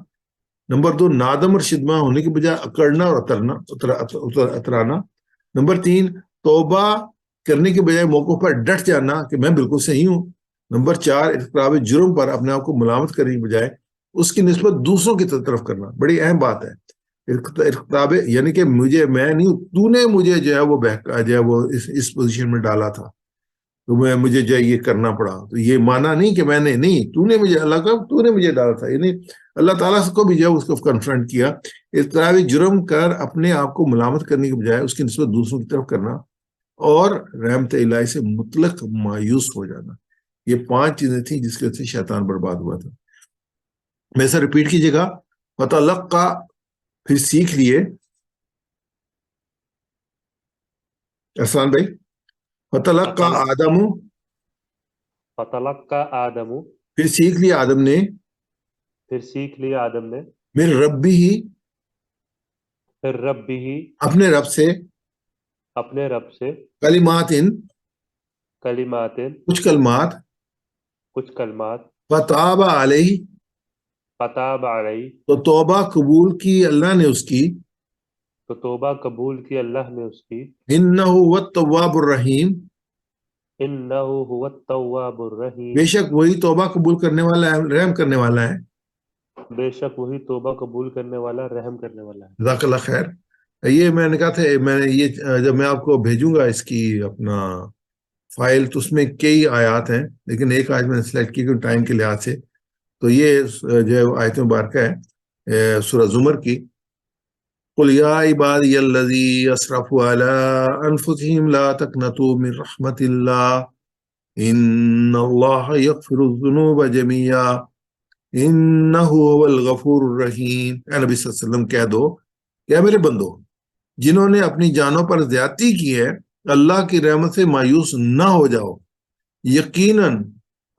نمبر 2، نادم اور شدمہ ہونے کے بجائے اکڑنا اور اترانا. نمبر 3، توبہ کرنے کے بجائے موقع پر ڈٹ جانا کہ میں بالکل صحیح ہوں. نمبر 4، ارتکاب جرم پر اپنے آپ کو ملامت کرنے کے بجائے اس کی نسبت دوسروں کی طرف کرنا. بڑی اہم بات ہے. ارتکاب یعنی کہ میں نہیں ہوں، تو نے مجھے جو ہے وہ بہکا جو ہے وہ اس پوزیشن میں ڈالا تھا. تو مجھے جو ہے یہ کرنا پڑا. تو یہ مانا نہیں کہ میں نے نہیں، تو نے مجھے، اللہ کا تو نے مجھے ڈالا تھا، یعنی اللہ تعالیٰ کو بھی جو ہے اس کو کنفرنٹ کیا. اضطرابی جرم کر اپنے آپ کو ملامت کرنے کے بجائے اس کی نسبت دوسروں کی طرف کرنا، اور رحمت الہی سے مطلق مایوس ہو جانا. یہ 5 چیزیں تھیں جس کی وجہ سے شیطان برباد ہوا تھا. میں سے ریپیٹ کیجیے گا. فتلقا، پھر سیکھ لیے. احسان بھائی. فتلقا آدم، فتلقى آدم، پھر سیکھ لیا آدم نے. پھر سیکھ لیا آدم نے. من ربی ہی، پھر ربہ، اپنے رب سے. اپنے رب سے. کلمات، کلمات، کچھ کلمات. کچھ کلمات. فتاب علیہ، فتاب علیہ، تو توبہ قبول کی اللہ نے اس کی. تو توبہ قبول کی اللہ نے اس کی. انہ هو التواب الرحیم، انہ هو التواب الرحیم، بے شک وہی توبہ قبول کرنے والا ہے، رحم کرنے والا ہے. بے شک وہی توبہ قبول کرنے والا، رحم کرنے والا ہے. جزاک اللہ خیر. یہ میں نے کہا تھا، میں نے یہ جب میں آپ کو بھیجوں گا اس کی اپنا فائل، تو اس میں کئی آیات ہیں، لیکن ایک آیت میں نے سلیکٹ کی کیونکہ ٹائم کے لحاظ سے. تو یہ جو ہے آیت مبارکہ ہے سورہ زمر کی. قل یا عبادی الذی اسرفوا علی انفسہم لا تقنطوا من رحمت اللہ ان اللہ یغفر الذنوب جميعا انہ هو الغفور الرحیم. اے نبی صلی اللہ علیہ وسلم کہہ دو کہ میرے بندو، جنہوں نے اپنی جانوں پر زیادتی کی ہے، اللہ کی رحمت سے مایوس نہ ہو جاؤ. یقیناً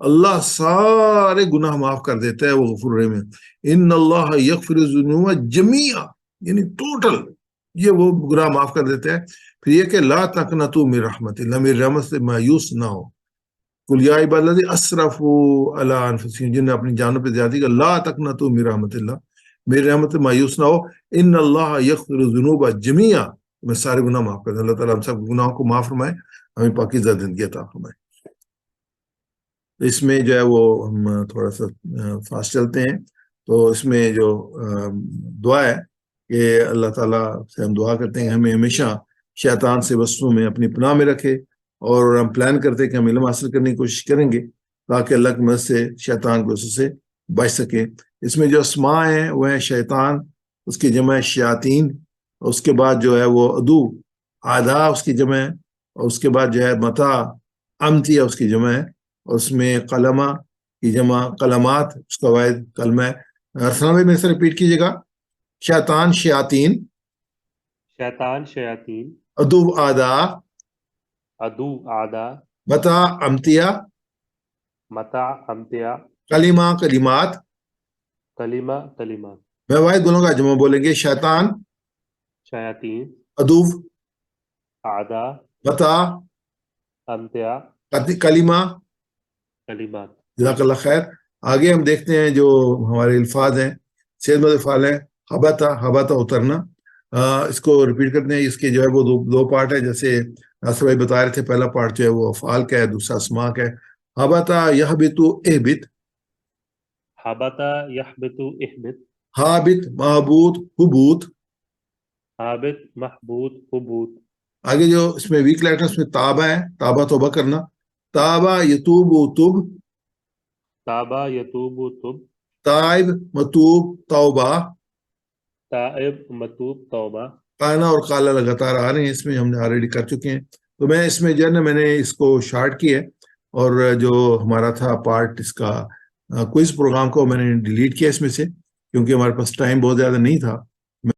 اللہ سارے گناہ معاف کر دیتا ہے، وہ غفور الرحیم ہے. ان اللہ یغفر الذنوب جميعا، یعنی ٹوٹل یہ وہ گناہ معاف کر دیتا ہے. پھر یہ کہ لا تقنطوا من رحمت اللہ، میری رحمت سے مایوس نہ ہو. قل یا عباد الذین اسرفوا علی انفسہم، جنہوں نے اپنی جانوں پہ زیادتی کی، لا تقنطوا من رحمت اللہ، میری رحمت سے مایوس نہ ہو. ان اللہ یغفر الذنوب جميعا، میں سارے گناہ معاف کر دوں. اللہ تعالیٰ ہم سب گناہوں کو معاف فرمائے، ہمیں پاکیزہ زندگی عطا فرمائے. اس میں جو ہے وہ ہم تھوڑا سا فاسٹ چلتے ہیں. تو اس میں جو دعا ہے کہ اللہ تعالیٰ سے ہم دعا کرتے ہیں کہ ہمیں ہمیشہ شیطان سے وسوسوں میں اپنی پناہ میں رکھے، اور ہم پلان کرتے ہیں کہ ہم علم حاصل کرنے کی کوشش کریں گے تاکہ اللہ کی مدد سے شیطان کو اس سے بچ سکیں. اس میں جو اسماء ہیں وہ ہیں شیطان، اس کی جمع ہے شیاطین، اس کے بعد جو ہے وہ عدو، آدھا اس کی جمع ہے، اور اس کے بعد جو ہے متا، امتیا اس کی جمع ہے، اور اس میں قلمہ کی جمع قلمات، اس کا واحد کلمہ ہے. ارسلان بھائی میرے سے ریپیٹ کیجیے گا. شیطان شیاطین، شیطان شیاطین، عدو آدھا، عدو آدھا، متا امتیا، متاع امتیا، کلمہ کلمات. کلمہ کلمات. میں واحد بولوں گا، جمع بولیں گے. شیطان، شیاطین، عدو، آدھا، متا، امتیا، کلمہ. کلمات. جزاک اللہ خیر. آگے ہم دیکھتے ہیں جو ہمارے الفاظ ہیں، صحت مند الفاظ ہیں. حبتا، حبتا اترنا. اس کو ریپیٹ کرتے ہیں. اس کے جو ہے وہ دو پارٹ ہے، جیسے ناصر بھائی بتا رہے تھے. پہلا پارٹ جو ہے وہ افعال کا ہے، دوسرا اسماء کا ہے. حبتا یحبط اہبط، حبتا یحبط احبط، حابط محبوط حبوط. حابط محبوط حبوط. آگے جو اس میں ویک لیٹر، اس میں تابہ ہے، تابہ توبہ کرنا. تابہ یتوب تب، تابا یتوب تب، تائب متوب توبہ. تائب متوب توبہ. قانا اور قالا لگاتار آ رہے ہیں، اس میں ہم نے آلریڈی کر چکے ہیں. تو میں اس میں جو ہے نا، میں نے اس کو شارٹ کیا ہے، اور جو ہمارا تھا پارٹ اس کا کوئز پروگرام کو میں نے ڈیلیٹ کیا اس میں سے، کیونکہ ہمارے پاس ٹائم بہت زیادہ نہیں تھا.